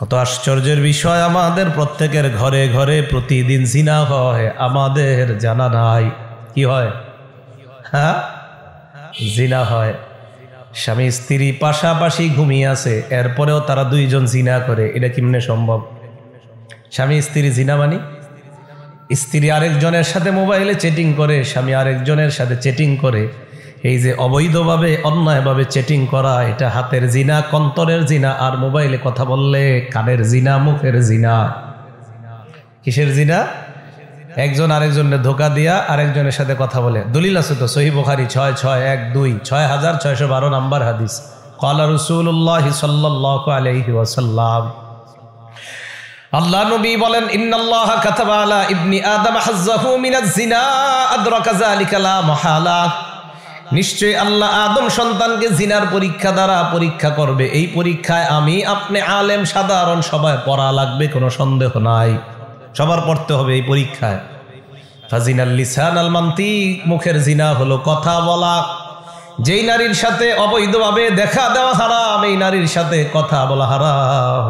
কত আশ্চর্যের বিষয়, আমাদের প্রত্যেকের ঘরে ঘরে প্রতিদিন জিনা হয়, আমাদের জানা নাই। কি হয়? হ্যাঁ, জিনা হয়। স্বামী স্ত্রী পাশাপাশি ঘুমিয়ে আছে, এরপরেও তারা দুইজন জিনা করে। এটা কেমনে সম্ভব? স্বামী স্ত্রী জিনা মানে স্ত্রী আরেকজনের সাথে মোবাইলে চ্যাটিং করে, স্বামী আরেকজনের সাথে চ্যাটিং করে। এই যে অবৈধভাবে অন্যায়ভাবে চ্যাটিং করা, এটা হাতের জিনা, কন্তরের জিনা। আর মোবাইলে কথা বললে কানের জিনা, মুখের জিনা। কিসের জিনা? একজন আরেকজনের ধোকা দিয়া আরেকজনের সাথে কথা বলে। দলিল আছে তো, সহিহ বুখারী 6612 6612 নাম্বার হাদিস। ক্বালা রাসূলুল্লাহ সাল্লাল্লাহু আলাইহি ওয়াসাল্লাম, আল্লাহ নবী বলেন, ইন্নাল্লাহা কাতাবা আলা ইবনি আদম হাজ্জাহু মিনাজ জিনা আদরাকা যালিকা লা মাহালা। নিশ্চয়ই আল্লাহ আদম সন্তানকে জিনার পরীক্ষা দ্বারা পরীক্ষা করবে। এই পরীক্ষায় আমি, আপনি, আলেম, সাধারণ সবাই পড়া লাগবে, কোনো সন্দেহ নাই। সবার পড়তে হবে এই পরীক্ষায়। ফাজিনাল লিসান আল মান্তিক, মুখের জিনা হলো কথা বলা। যেই নারীর সাথে অবৈধভাবে দেখা দেওয়া হারাম, এই নারীর সাথে কথা বলা হারাম।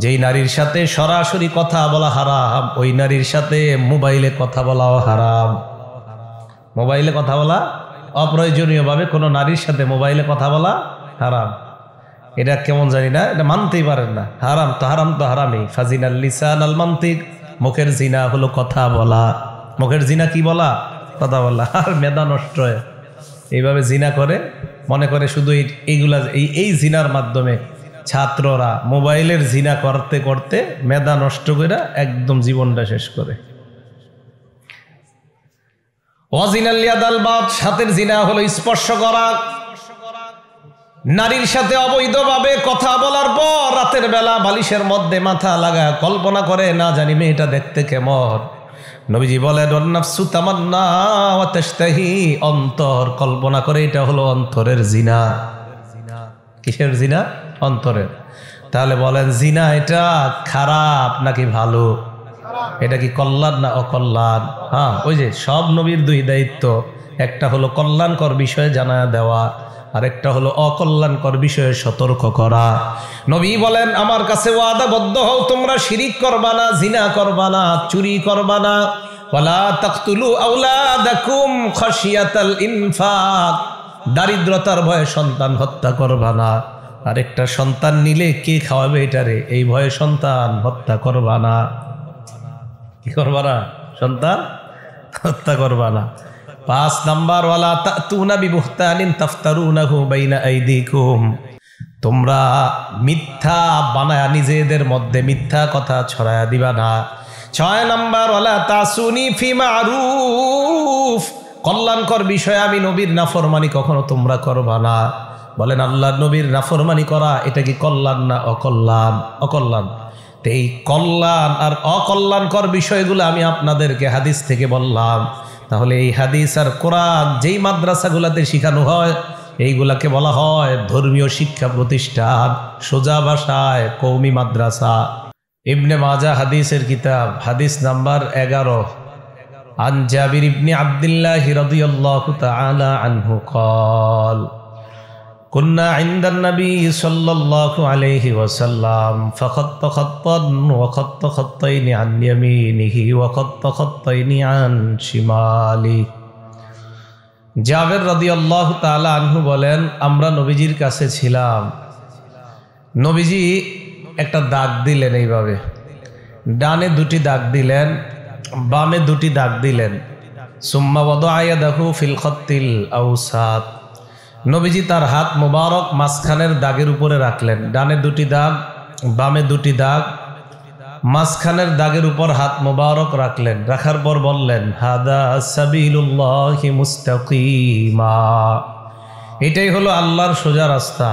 যেই নারীর সাথে সরাসরি কথা বলা হারাম, ওই নারীর সাথে মোবাইলে কথা বলাও হারাম। মোবাইলে কথা বলা, অপ্রয়োজনীয়ভাবে কোনো নারীর সাথে মোবাইলে কথা বলা হারাম। এটা কেমন জানি না, এটা মানতেই পারেন না। হারাম তো হারাম তো হারামই। ফাজিনাল লিসান আল মান্তিক, মুখের জিনা হলো কথা বলা। মুখের জিনা কি বলা? কথা বলা। আর মেধা নষ্ট হয় এইভাবে জিনা করে, মনে করে শুধু এইগুলা, এই জিনার মাধ্যমে ছাত্ররা মোবাইলের জিনা করতে করতে মেধা নষ্ট করে একদম জীবনটা শেষ করে। ওয়াজিনাল ইয়াদাল বাত, হাতের জিনা হলো স্পর্শ করা। নারীর সাথে অবৈধভাবে কথা বলার পর রাতের বেলা বালিশের মধ্যে মাথা লাগা কল্পনা করে, না জানি মেয়েটা দেখতে কেমন। নবীজি বলেন, ওয়ান্নাফসু তামান্না ওয়া তাশতাহি, অন্তর কল্পনা করে, এটা হলো অন্তরের জিনা। কিসের জিনা? অন্তরের। তাহলে বলেন, জিনা এটা খারাপ নাকি ভালো? এটা কি কল্যাণ না অকল্যাণ? হ্যাঁ, ওই যে সব নবীর দুই দায়িত্ব, একটা হলো কল্যাণকর বিষয়ে জানা দেওয়া, আর একটা হলো অকল্যাণকর বিষয়ে সতর্ক করা। নবী বলেন, আমার কাছে ওয়াদাবদ্ধ হও, তোমরা শিরিক করবা না, জিনা করবা না, চুরি করবা না। ওয়ালা তাকতুলু আওলাদাকুম খাশিয়াতাল ইনফাক, দারিদ্রতার ভয়ে সন্তান হত্যা করবা না। আরেকটা সন্তান নিলে কে খাওয়াবে এটারে, এই ভয়ে সন্তান হত্যা করবা না। কি করবা না? সন্তান হত্যা করবা না। 5 নাম্বার, ওয়ালা তাতুনা বিবুহতানিন তাফতারুনাহু বাইনা আইদিকুম, তোমরা মিথ্যা বানায়া নিজেদের মধ্যে মিথ্যা কথা ছড়ায়া দিবা না। 6 নাম্বার, ওয়ালা তাসুনি ফি মারুফ, কল্যাণকর বিষয়ে আমি নবীর নাফরমানি কখনো তোমরা করবা না। বলেন, আল্লাহ নবীর নাফরমানি করা এটা কি কল্যাণ না অকল্যাণ? অকল্যাণ। এই কল্যাণ আর অকল্যাণকর বিষয়গুলো আমি আপনাদেরকে হাদিস থেকে বললাম। তাহলে এই হাদিস আর কোরআন যেই মাদ্রাসাগুলোতে শেখানো হয়, এইগুলাকে বলা হয় ধর্মীয় শিক্ষা প্রতিষ্ঠান, সোজা ভাষায় কওমি মাদ্রাসা। ইবনে মাজাহ হাদিসের কিতাব, হাদিস নাম্বার 11, আন জাবির ইবনে আব্দুল্লাহ রাদিয়াল্লাহু তাআলা আনহু قال كنا عند النبي صلى الله عليه وسلم فخط خطا وخط خطين عن يمينه وخط خطين عن شماله। জাবের রাদিয়াল্লাহু তাআলা আনহু বলেন, আমরা নবীজির কাছে ছিলাম। নবীজি একটা দাগ দিলেন, এইভাবে ডানে 2টি দাগ দিলেন, বামে 2টি দাগ দিলেন। সুম্মা ওয়াদাআ ইয়াদাহু ফিল খাত্তিল আওসাত, নবীজি তার হাত মোবারক মাঝখানের দাগের উপরে রাখলেন। ডানে 2টি দাগ, বামে 2টি দাগ, মাঝখানের দাগের উপর হাত মোবারক রাখলেন। রাখার পর বললেন, হাদা সাবিলুল্লাহি মুস্তাকিমা, এটাই হলো আল্লাহর সোজা রাস্তা।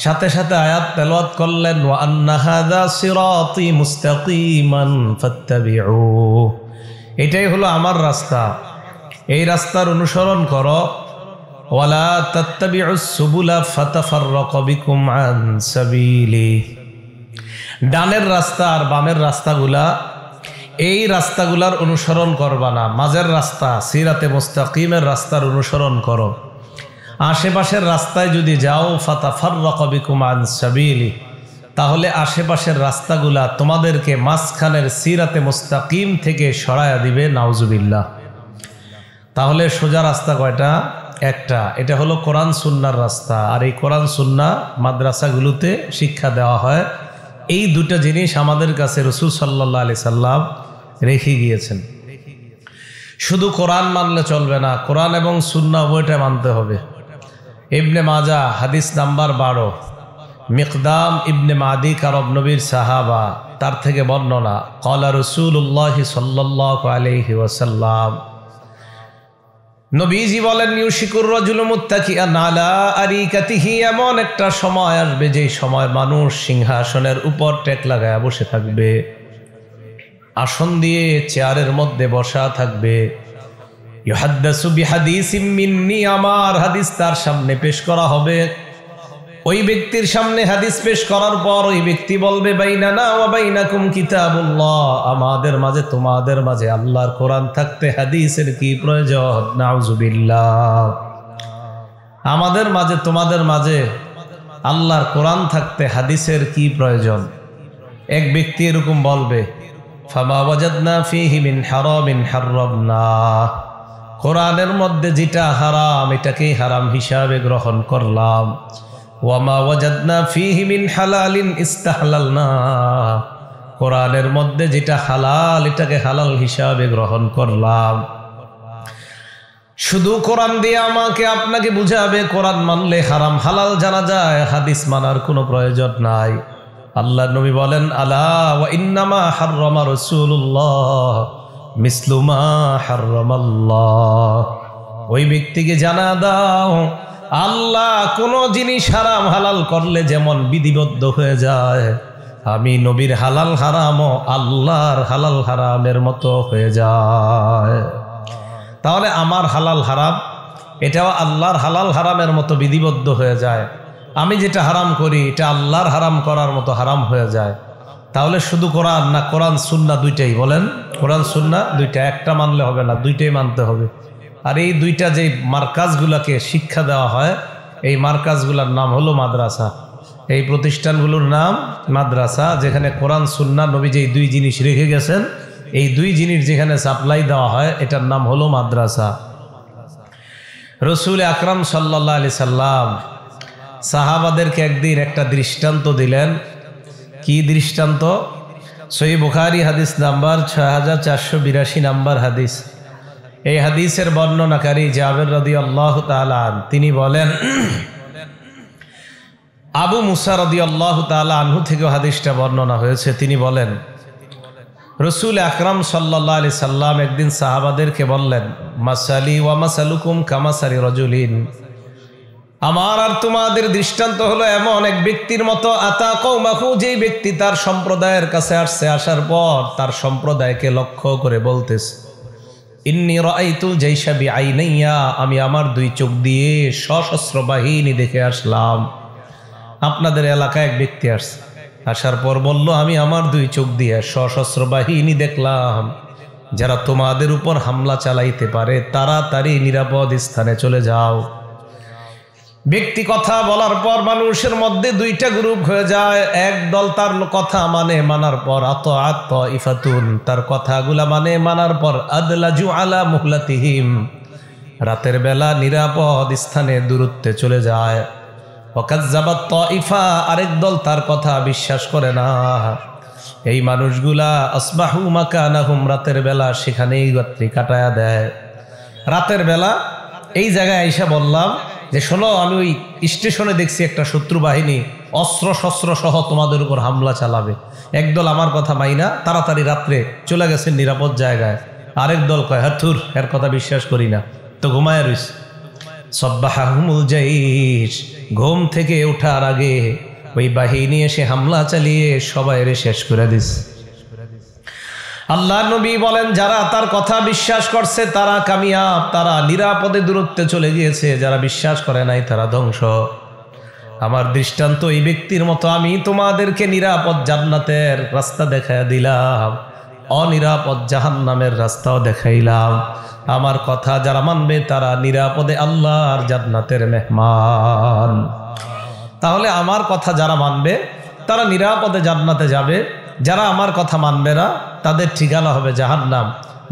সাথে সাথে আয়াত তেলাওয়াত করলেন, ওয়া আন্না হাদা সিরাতি মুস্তাকিমান ফাত্তাবিউ, এটাই হলো আমার রাস্তা, এই রাস্তার অনুসরণ করো। ওয়ালা তাত্তাবিউস সুবুলা ফাতাফাররাকু বিকুম আন সাবিলি, ডানের রাস্তা আর বামের রাস্তাগুলা, এই রাস্তাগুলার অনুসরণ করবা না, মাঝের রাস্তা সিরাতে মুস্তাকিমের রাস্তার অনুসরণ করো। আশেপাশের রাস্তায় যদি যাও, ফাতাফাররাকু বিকুম আন সাবিলি, তাহলে আশেপাশের রাস্তাগুলা তোমাদেরকে মাঝখানের সিরাতে মুস্তাকিম থেকে সরায়া দিবে, নাউজুবিল্লাহ। তাহলে সোজা রাস্তা কয়টা? একটা। এটা হলো কোরআন সুন্নাহর রাস্তা। আর এই কোরআন সুন্নাহ মাদ্রাসাগুলোতে শিক্ষা দেওয়া হয়। এই দুটো জিনিস আমাদের কাছে রাসূল সাল্লাল্লাহু আলাইহি সাল্লাম রেখে গিয়েছেন। শুধু কোরআন মানলে চলবে না, কোরআন এবং সুন্নাহ উভয়টা মানতে হবে। ইবনে মাজাহ হাদিস নাম্বার 12, মিকদাম ইবনে মাদি কারব নবীর সাহাবা, তার থেকে বর্ণনা, ক্বালা রাসূলুল্লাহ সাল্লাল্লাহু আলাইহি ওয়াসাল্লাম, নবীজি বলেন, ইউশিকুর রাজুলু মুত্তাকিআন আলা আরিকাতিহি, এমন একটা সময় আসবে যে সময় মানুষ সিংহাসনের উপর টেক লাগায় বসে থাকবে, আসন দিয়ে চেয়ারের মধ্যে বসা থাকবে। ইউহাদ্দাসু বিহাদিসিম মিন্নি, আমার হাদিস তার সামনে পেশ করা হবে। ওই ব্যক্তির সামনে হাদিস পেশ করার পর ওই ব্যক্তি বলবে, বাইনানা ওয়া বাইনাকুম কিতাবুল্লাহ, আমাদের মাঝে তোমাদের মাঝে আল্লাহর কোরআন থাকতে হাদিসের কি প্রয়োজন? নাউজুবিল্লাহ। আমাদের মাঝে তোমাদের মাঝে আল্লাহর কোরআন থাকতে হাদিসের কি প্রয়োজন? এক ব্যক্তি এরকম বলবে, ফামা ওয়াজাদনা ফীহি মিন হারামিন হাররামনা, কোরআনের মধ্যে যেটা হারাম এটাকেই হারাম হিসাবে গ্রহণ করলাম। ওয়ামা ওয়াজাদনা ফীহি মিন হালালিন ইস্তাহলালনা, কোরআনের মধ্যে যেটা হালাল এটাকে হালাল হিসাবে গ্রহণ করলাম। শুধু কোরআন দিয়ে আমাকে আপনাকে বুঝাবে কোরআন মানলে হারাম হালাল জানা যায়, হাদিস মানার কোনো প্রয়োজন নাই। আল্লাহ নবী বলেন, আলা ওয়া ইন্নামা হাররামা রাসূলুল্লাহ মিসলু মা হাররামাল্লাহ, ওই ব্যক্তিকে জানা দাও আল্লাহ কোনো জিনিস হারাম হালাল করলে যেমন বিধিবদ্ধ হয়ে যায়, আমি নবীর হালাল হারামও আল্লাহর হালাল হারামের মতো হয়ে যায়। তাহলে আমার হালাল হারাম এটাও আল্লাহর হালাল হারামের মতো বিধিবদ্ধ হয়ে যায়। আমি যেটা হারাম করি এটা আল্লাহর হারাম করার মতো হারাম হয়ে যায়। তাহলে শুধু কোরআন না কোরআন সুন্নাহ দুইটাই? বলেন, কোরআন সুন্নাহ দুইটা, একটা মানলে হবে না, দুইটাই মানতে হবে। আর এই দুইটা যে মার্কাজগুলোকে শিক্ষা দেওয়া হয়, এই মার্কাজগুলোর নাম হলো মাদ্রাসা। এই প্রতিষ্ঠানগুলোর নাম মাদ্রাসা, যেখানে কোরআন সুন্নাহ নবী যেই দুই জিনিস রেখে গেছেন, এই দুই জিনিস যেখানে সাপ্লাই দেওয়া হয় এটার নাম হলো মাদ্রাসা। রাসূল আকরাম সাল্লাল্লাহু আলাইহি সাল্লাম সাহাবাদেরকে একদিন একটা দৃষ্টান্ত দিলেন। কি দৃষ্টান্ত? সহিহ বুখারী হাদিস নাম্বার 6482 নাম্বার হাদিস। এই হাদিসের বর্ণনাকারী জাবের রাদিয়াল্লাহু তাআলা তিনি বলেন, আবু মুসা রাদিয়াল্লাহু তাআলা আনহু থেকে হাদিসটা বর্ণনা হয়েছে। তিনি বলেন, রাসূল আকরাম সাল্লাল্লাহু আলাইহি সাল্লাম একদিন সাহাবাদেরকে বললেন, মাসালি ওয়া মাসালুকুম কামাসালি রাজুলিন, আমার আর তোমাদের দৃষ্টান্ত হলো এমন এক ব্যক্তির মতো, আতা কওমাহু, যেই ব্যক্তি তার সম্প্রদায়ের কাছে আসছে, আসার পর তার সম্প্রদায়কে লক্ষ্য করে বলতেছে, ইন্নী রাআইতুল জাইশা বিআইনাইয়া, আমি আমার দুই চোখ দিয়ে সশস্ত্র বাহিনী দেখে আসলাম। আপনাদের এলাকায় এক ব্যক্তি আসছে, আসার পর বলল, আমি আমার দুই চোখ দিয়ে সশস্ত্র বাহিনী দেখলাম, যারা তোমাদের উপর হামলা চালাইতে পারে, তাড়াতাড়ি নিরাপদ স্থানে চলে যাও। ব্যক্তি কথা বলার পর মানুষের মধ্যে দুইটা গ্রুপ হয়ে যায়। এক দল তার কথা মানে, মানার পর আত ইফাতুন, তার কথাগুলা মানে, মানার পর আদলাজু আলা মুহলাতিহিম, রাতের বেলা নিরাপদ স্থানে দূরত্বে চলে যায়। ওয়াকাজ্জাবাত তাইফা, আরেক দল তার কথা বিশ্বাস করে না। এই মানুষগুলা আসবাহু মাকানাহুম, রাতের বেলা সেখানেই রাত্রি কাটায়া দেয়। রাতের বেলা এই জায়গায় আইসা বললাম যে, শোনো, আমি ওই স্টেশনে দেখছি একটা শত্রু বাহিনী অস্ত্র শস্ত্র সহ তোমাদের উপর হামলা চালাবে। একদল আমার কথা মাইনা তাড়াতাড়ি রাত্রে চলে গেছে নিরাপদ জায়গায়। আরেক দল কয়, হাথুর, এর কথা বিশ্বাস করি না, তো ঘুমায় রইছে। সাব্বাহাহুমুল জাইশ, ঘুম থেকে ওঠার আগে ওই বাহিনী এসে হামলা চালিয়ে সবাইরে শেষ করে দিছে। আল্লাহ নবী বলেন, যারা তার কথা বিশ্বাস করছে তারা কামিয়াব, তারা নিরাপদে দূরত্বে চলে গিয়েছে। যারা বিশ্বাস করে নাই তারা ধ্বংস। আমার দৃষ্টান্ত এই ব্যক্তির মতো, আমি তোমাদেরকে নিরাপদ জান্নাতের রাস্তা দেখাইয়া দিলাম, অনিরাপদ জাহান্নামের রাস্তাও দেখাইলাম। আমার কথা যারা মানবে তারা নিরাপদে আল্লাহর জান্নাতের মেহমান। তাহলে আমার কথা যারা মানবে তারা নিরাপদে জান্নাতে যাবে, যারা আমার কথা মানবে না তাদের ঠিকানা হবে জাহান্নাম।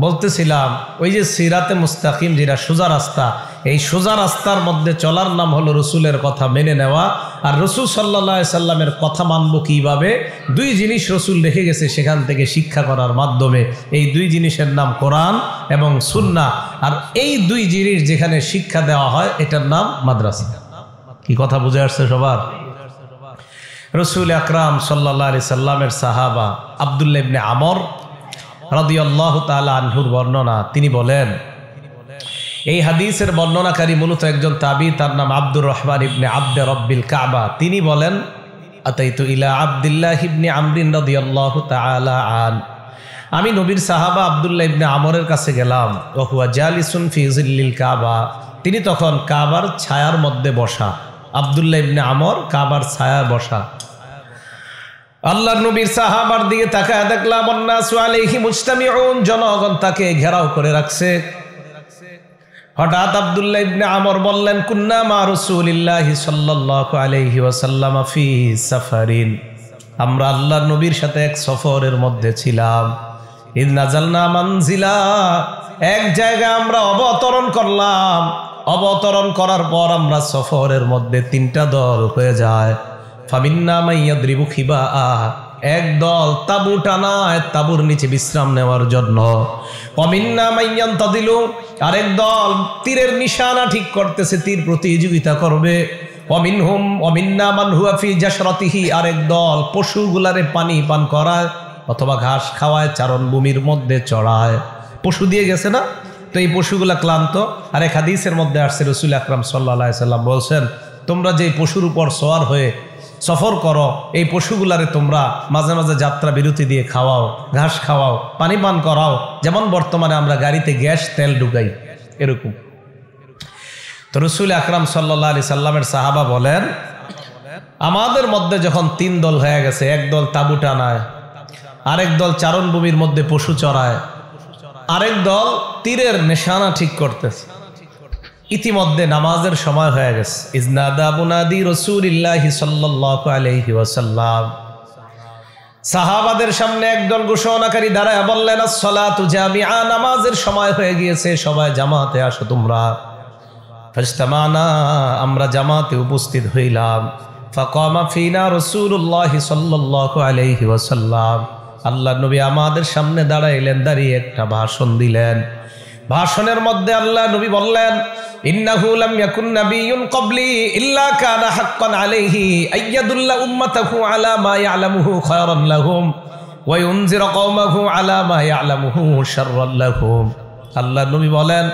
বলতেছিলাম ওই যে সিরাতে মুস্তাকিম, যেটা সোজা রাস্তা, এই সোজা রাস্তার মধ্যে চলার নাম হলো রসুলের কথা মেনে নেওয়া। আর রসুল সাল্লাল্লাহু আলাইহি সাল্লামের কথা মানবো কীভাবে? দুই জিনিস রসুল রেখে গেছে, সেখান থেকে শিক্ষা করার মাধ্যমে। এই দুই জিনিসের নাম কোরআন এবং সুন্নাহ। আর এই দুই জিনিস যেখানে শিক্ষা দেওয়া হয় এটার নাম মাদ্রাসা। কি কথা বুঝে আসছে সবার? রসুল আকরাম সাল্লাল্লাহু আলাইহি সাল্লামের সাহাবা আব্দুল্লাহ ইবনে আমর রাদিয়াল্লাহু তাআলা আনহুর বর্ণনা, তিনি বলেন, এই হাদিসের বর্ণনাকারী মূলত একজন তাবী, তার নাম আব্দুর রহমান ইবনে আব্দে রব্বিল কাবা। তিনি বলেন, আতাইতু ইলা আব্দুল্লাহ ইবনে আমরিন রাদিয়াল্লাহু তাআলা আন, আমি নবীর সাহাবা আব্দুল্লাহ ইবনে আমরের কাছে গেলাম। ওয়া হুয়া জালিসুন ফি জিল্লিল কাবা, তিনি তখন কাবার ছায়ার মধ্যে বসা। আব্দুল্লাহ ইবনে আমর কাবার ছায়ায় বসা। আল্লাহর নবীর সাহাবার দিকে তাকায় দেখলাম ওয়ান্নাসু আলাইহি মুজতামিউন, জনগণ তাকে ঘেরাও করে রাখছে। হঠাৎ আব্দুল্লাহ ইবনে আমর বললেন, কুন্না মা রাসূলিল্লাহি সাল্লাল্লাহু আলাইহি ওয়াসাল্লাম ফি সাফারিন, আমরা আল্লাহর নবীর সাথে এক সফরের মধ্যে ছিলাম। ইদ নাযালনা মানজিলা, এক জায়গায় আমরা অবতরণ করলাম। অবতরণ করার পর আমরা সফরের মধ্যে তিনটা দল হয়ে যায়। ফামিন্না মাইয়াদ্রিবু খিবাআ, এক দল তাবু টানায় তাবুর নিচে বিশ্রাম নেওয়ার জন্য। অমিন্না মাইয়ান্তাদিলু, আরেক দল তীরের নিশানা ঠিক করতেছে, তীর প্রতিযোগিতা করবে। অমিন্না মান হুয়া ফি জাশরাতিহি, আরেক দল পশুগুলারে পানি পান করায় অথবা ঘাস খাওয়ায়, চারণভূমির মধ্যে চড়ায়। পশু দিয়ে গেছে না, তো এই পশুগুলা ক্লান্ত। আর এক হাদিসের মধ্যে আসছে রাসূল আকরাম সাল্লাল্লাহু আলাইহি সাল্লাম বলছেন, তোমরা যে পশুর উপর সওয়ার হয়ে সফর করো, এই পশুগুলারে তোমরা মাঝে মাঝে যাত্রা বিরতি দিয়ে খাওয়াও, ঘাস খাওয়াও, পানি পান করাও, যেমন বর্তমানে আমরা গাড়িতে গ্যাস তেল ঢুকাই এরকম। তো রাসূল আকরাম সাল্লাল্লাহু আলাইহি সাল্লামের সাহাবা বলেন, আমাদের মধ্যে যখন তিন দল হয়ে গেছে, এক দল তাবু টানায়, আরেক দল চারণভূমির মধ্যে পশু চড়ায়, আরেক দল তীরের নিশানা ঠিক করতেছে, ইতিমধ্যে নামাজের সময় হয়ে গেছে। ইজনাদা বুনাদি রাসূলিল্লাহি সাল্লাল্লাহু আলাইহি ওয়াসাল্লাম, সাহাবাদের সামনে একদল ঘোষণাকারী দাঁড়ায় বললেন, আসসালাতু জামিআ, নামাজের সময় হয়ে গিয়েছে, সবাই জামাতে আসো তোমরা। ফাজতামানা, আমরা জামাতে উপস্থিত হইলাম। ফাকামা ফিনা রাসূলুল্লাহি সাল্লাল্লাহু আলাইহি ওয়াসাল্লাম, আল্লাহর নবী আমাদের সামনে দাঁড়াইলেন, দাঁড়িয়ে একটা ভাষণ দিলেন। ভাষণের মধ্যে আল্লাহ নবী বললেন, ইন্নাহু লাম ইয়াকুন নাবিয়্যুন ক্বাবলি ইল্লা কানা হাক্কান আলাইহি আইয়াদুল্লা উম্মাতাহু আলা মা ইয়ালামুহু খায়রান লাহুম ওয়া ইউনজিরা কওমাহু আলা মা ইয়ালামুহু শাররান লাহুম। আল্লাহ নবী বলেন,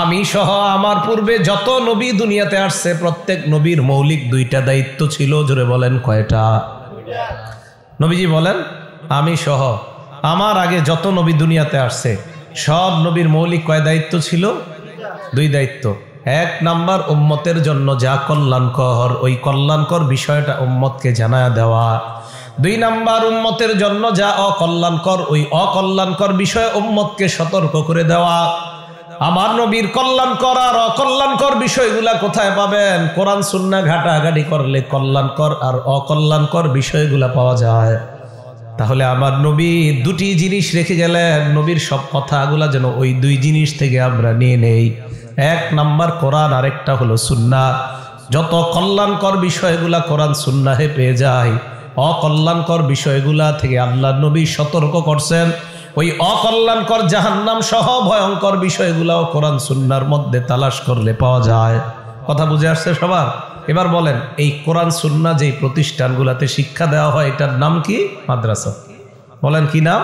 আমি সহ আমার পূর্বে যত নবী দুনিয়াতে আসছে, প্রত্যেক নবীর মৌলিক দুইটা দায়িত্ব ছিল। জোরে বলেন, কয়টা? নবীজি বলেন, আমি সহ আমার আগে যত নবী দুনিয়াতে আসছে, সব নবীর মৌলিক কয় দায়িত্ব ছিল? দুই দায়িত্ব। এক নাম্বার, উম্মতের জন্য যা কল্যাণকর, ওই কল্যাণকর বিষয়টা উম্মতকে জানায়া দেওয়া। দুই নাম্বার, উম্মতের জন্য যা অকল্যাণকর, ওই অকল্যাণকর বিষয়ে উম্মতকে সতর্ক করে দেওয়া। আমার নবীর কল্যাণকর আর অকল্যাণকর বিষয়গুলা কোথায় পাবেন? কোরআন সুন্নাহ ঘাটাঘাটি করলে কল্যাণকর আর অকল্যাণকর বিষয়গুলা পাওয়া যায়। তাহলে আমার নবী দুটি জিনিস রেখে গেলেন, নবীর সব কথাগুলা যেন ওই দুই জিনিস থেকে আমরা নিয়ে নেই। এক নাম্বার কোরআন, আরেকটা হলো সুন্নাহ। যত কল্যাণকর বিষয়গুলা কোরআন সুন্নাহে পেয়ে যায়, অকল্যাণকর বিষয়গুলা থেকে আল্লাহ নবী সতর্ক করছেন। ওই অকল্যাণকর জাহান্নাম সহ ভয়ঙ্কর বিষয়গুলাও কোরআন সুন্নাহর মধ্যে তালাশ করলে পাওয়া যায়। কথা বুঝে আসছে সবার? এবার বলেন, এই কোরআন সুন্নাহ যেই প্রতিষ্ঠানগুলোতে শিক্ষা দেওয়া হয়, এটার নাম কি? মাদ্রাসা। বলেন, কি নাম?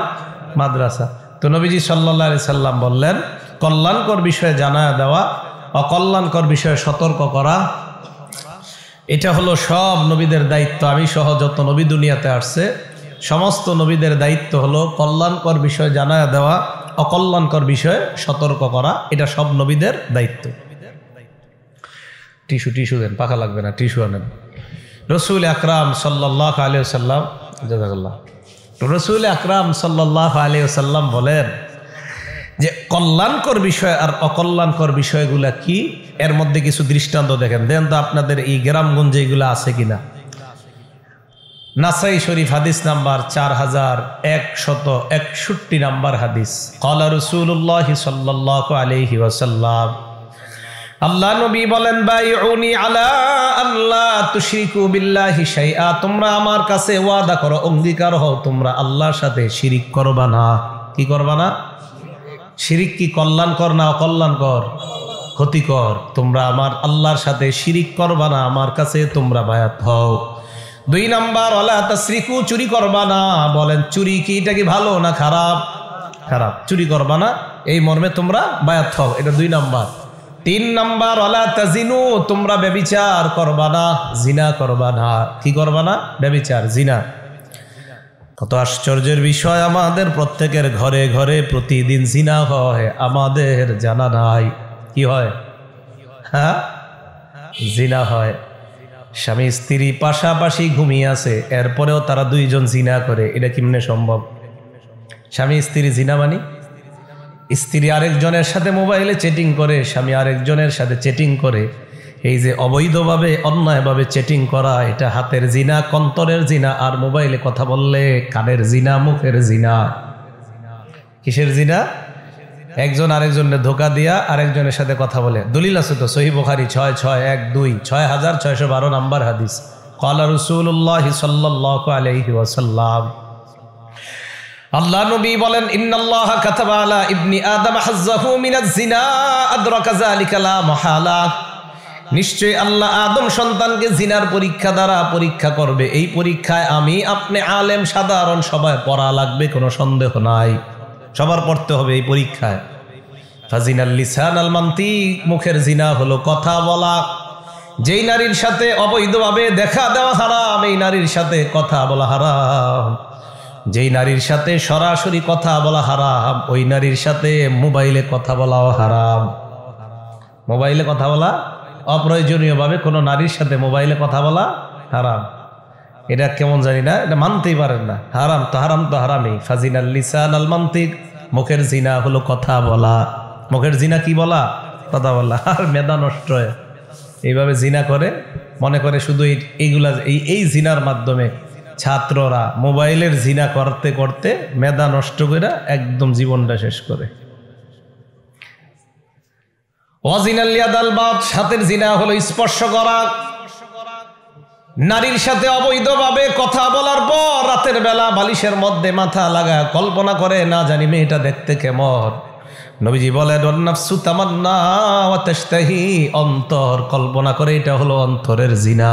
মাদ্রাসা। তো নবীজি সাল্লাল্লাহু আলাইহি সাল্লাম বললেন, কল্যাণকর বিষয়ে জানায়া দেওয়া, অকল্যাণকর বিষয়ে সতর্ক করা, এটা হলো সব নবীদের দায়িত্ব। আমি সহ যত নবী দুনিয়াতে আসছে, সমস্ত নবীদের দায়িত্ব হলো কল্যাণকর বিষয় জানায়া দেওয়া, অকল্যাণকর বিষয়ে সতর্ক করা। এটা সব নবীদের দায়িত্ব। টিস্যু দেন, পাখা লাগবে না, টিস্যু আনেন। রসুল আকরাম সাল্লাল্লাহু আলাইহি ওয়াসাল্লাম, জাযাকাল্লাহ, রসুল আকরাম সাল্লাল্লাহু আলাইহি ওয়াসাল্লাম বলেন যে কল্যাণকর বিষয় আর অকল্যাণকর বিষয়গুলা কি, এর মধ্যে কিছু দৃষ্টান্ত দেখেন। দেন তো আপনাদের এই গ্রামগঞ্জে এগুলো আছে কিনা। নাসাই শরীফ হাদিস নাম্বার 4161 নাম্বার হাদিস। ক্বালা রাসূলুল্লাহ সাল্লাল্লাহু আলাইহি ওয়াসাল্লাম, আল্লাহ নবী বলেন, বাইউনি আলা আল্লা তুশরিকু বিল্লাহি শাইআ, তোমরা আমার কাছে ওয়াদা করো, অঙ্গীকার হও, তোমরা আল্লাহর সাথে শিরিক করবা না। কি করবা না? শিরিক কি কল্যাণকর না অকল্যাণকর? ক্ষতিকর। তোমরা আমার আল্লাহর সাথে শিরিক করবা না, আমার কাছে তোমরা বায়াত হও। 2 নাম্বার, ওয়ালা তাসরিকু, চুরি করবা না। বলেন চুরি কি, এটা কি ভালো না খারাপ? খারাপ। চুরি করবা না এই মর্মে তোমরা বায়াত হও, এটা 2 নাম্বার। 3 নাম্বার, ওয়ালা তাজিনু, তোমরা ব্যভিচার করবা না, জিনা করবা না। কি করবা না? ব্যভিচার, জিনা। কত আশ্চর্যের বিষয়, আমাদের প্রত্যেকের ঘরে ঘরে প্রতিদিন জিনা হয়, আমাদের জানা নাই। কি হয়? হ্যাঁ, জিনা হয়। স্বামী স্ত্রী পাশাপাশি ঘুমিয়ে আছে, এরপরেও তারা 2 জন জিনা করে, এটা কেমনে সম্ভব? স্বামী স্ত্রী জিনা মানে স্ত্রী আরেকজনের সাথে মোবাইলে চ্যাটিং করে, স্বামী আরেকজনের সাথে চ্যাটিং করে। এই যে অবৈধভাবে অন্যায়ভাবে চ্যাটিং করা, এটা হাতের জিনা, কন্তরের জিনা, আর মোবাইলে কথা বললে কানের জিনা, মুখের জিনা। কিসের জিনা? একজন আরেকজনের ধোকা দিয়া আরেকজনের সাথে কথা বলে। দলিল আছে তো, সহিহ বুখারী 6612 6612 নাম্বার হাদিস। ক্বালা রাসূলুল্লাহ সাল্লাল্লাহু আলাইহি ওয়াসাল্লাম, আল্লাহ নবী বলেন, ইন্নাল্লাহা কাতাবা আলা ইবনি আদম হাজ্জাহু মিনাজ জিনা আদরাকা যালিকা লা মাহালা, নিশ্চয়ই আল্লাহ আদম সন্তানকে জিনার পরীক্ষা দ্বারা পরীক্ষা করবে। এই পরীক্ষায় আমি, আপনি, আলেম, সাধারণ সবাই পড়া লাগবে, কোনো সন্দেহ নাই, সবার পড়তে হবে এই পরীক্ষায়। ফাজিনাল লিসান আল মান্তিক, মুখের জিনা হলো কথা বলা। যেই নারীর সাথে অবৈধভাবে দেখা দেওয়া হারাম, এই নারীর সাথে কথা বলা হারাম। যেই নারীর সাথে সরাসরি কথা বলা হারাম, ওই নারীর সাথে মোবাইলে কথা বলাও হারাম। মোবাইলে কথা বলা, অপ্রয়োজনীয়ভাবে কোনো নারীর সাথে মোবাইলে কথা বলা হারাম। এটা কেমন জানি না, এটা মানতেই পারেন না। হারাম তো হারাম তো হারামই। ফাজিনাল লিসান আল মান্তিক, মুখের জিনা হলো কথা বলা। মুখের জিনা কি বলা? কথা বলা। আর মেধা নষ্ট হয়, এইভাবে জিনা করে, মনে করে শুধু এইগুলা, এই জিনার মাধ্যমে ছাত্ররা মোবাইলের জিনা করতে করতে মেধা নষ্ট করে একদম জীবনটা শেষ করে। ওয়াজিনাল ইয়াদাল বাত, হাতের জিনা হলো স্পর্শ করা। নারীর সাথে অবৈধভাবে কথা বলার পর রাতের বেলা বালিশের মধ্যে মাথা লাগায় কল্পনা করে, না জানি মেয়েটা দেখতে কেমন। নবীজি বলেন, ওয়ান্নাফসু তামান্না ওয়া তাশতাহি, অন্তর কল্পনা করে, এটা হলো অন্তরের জিনা।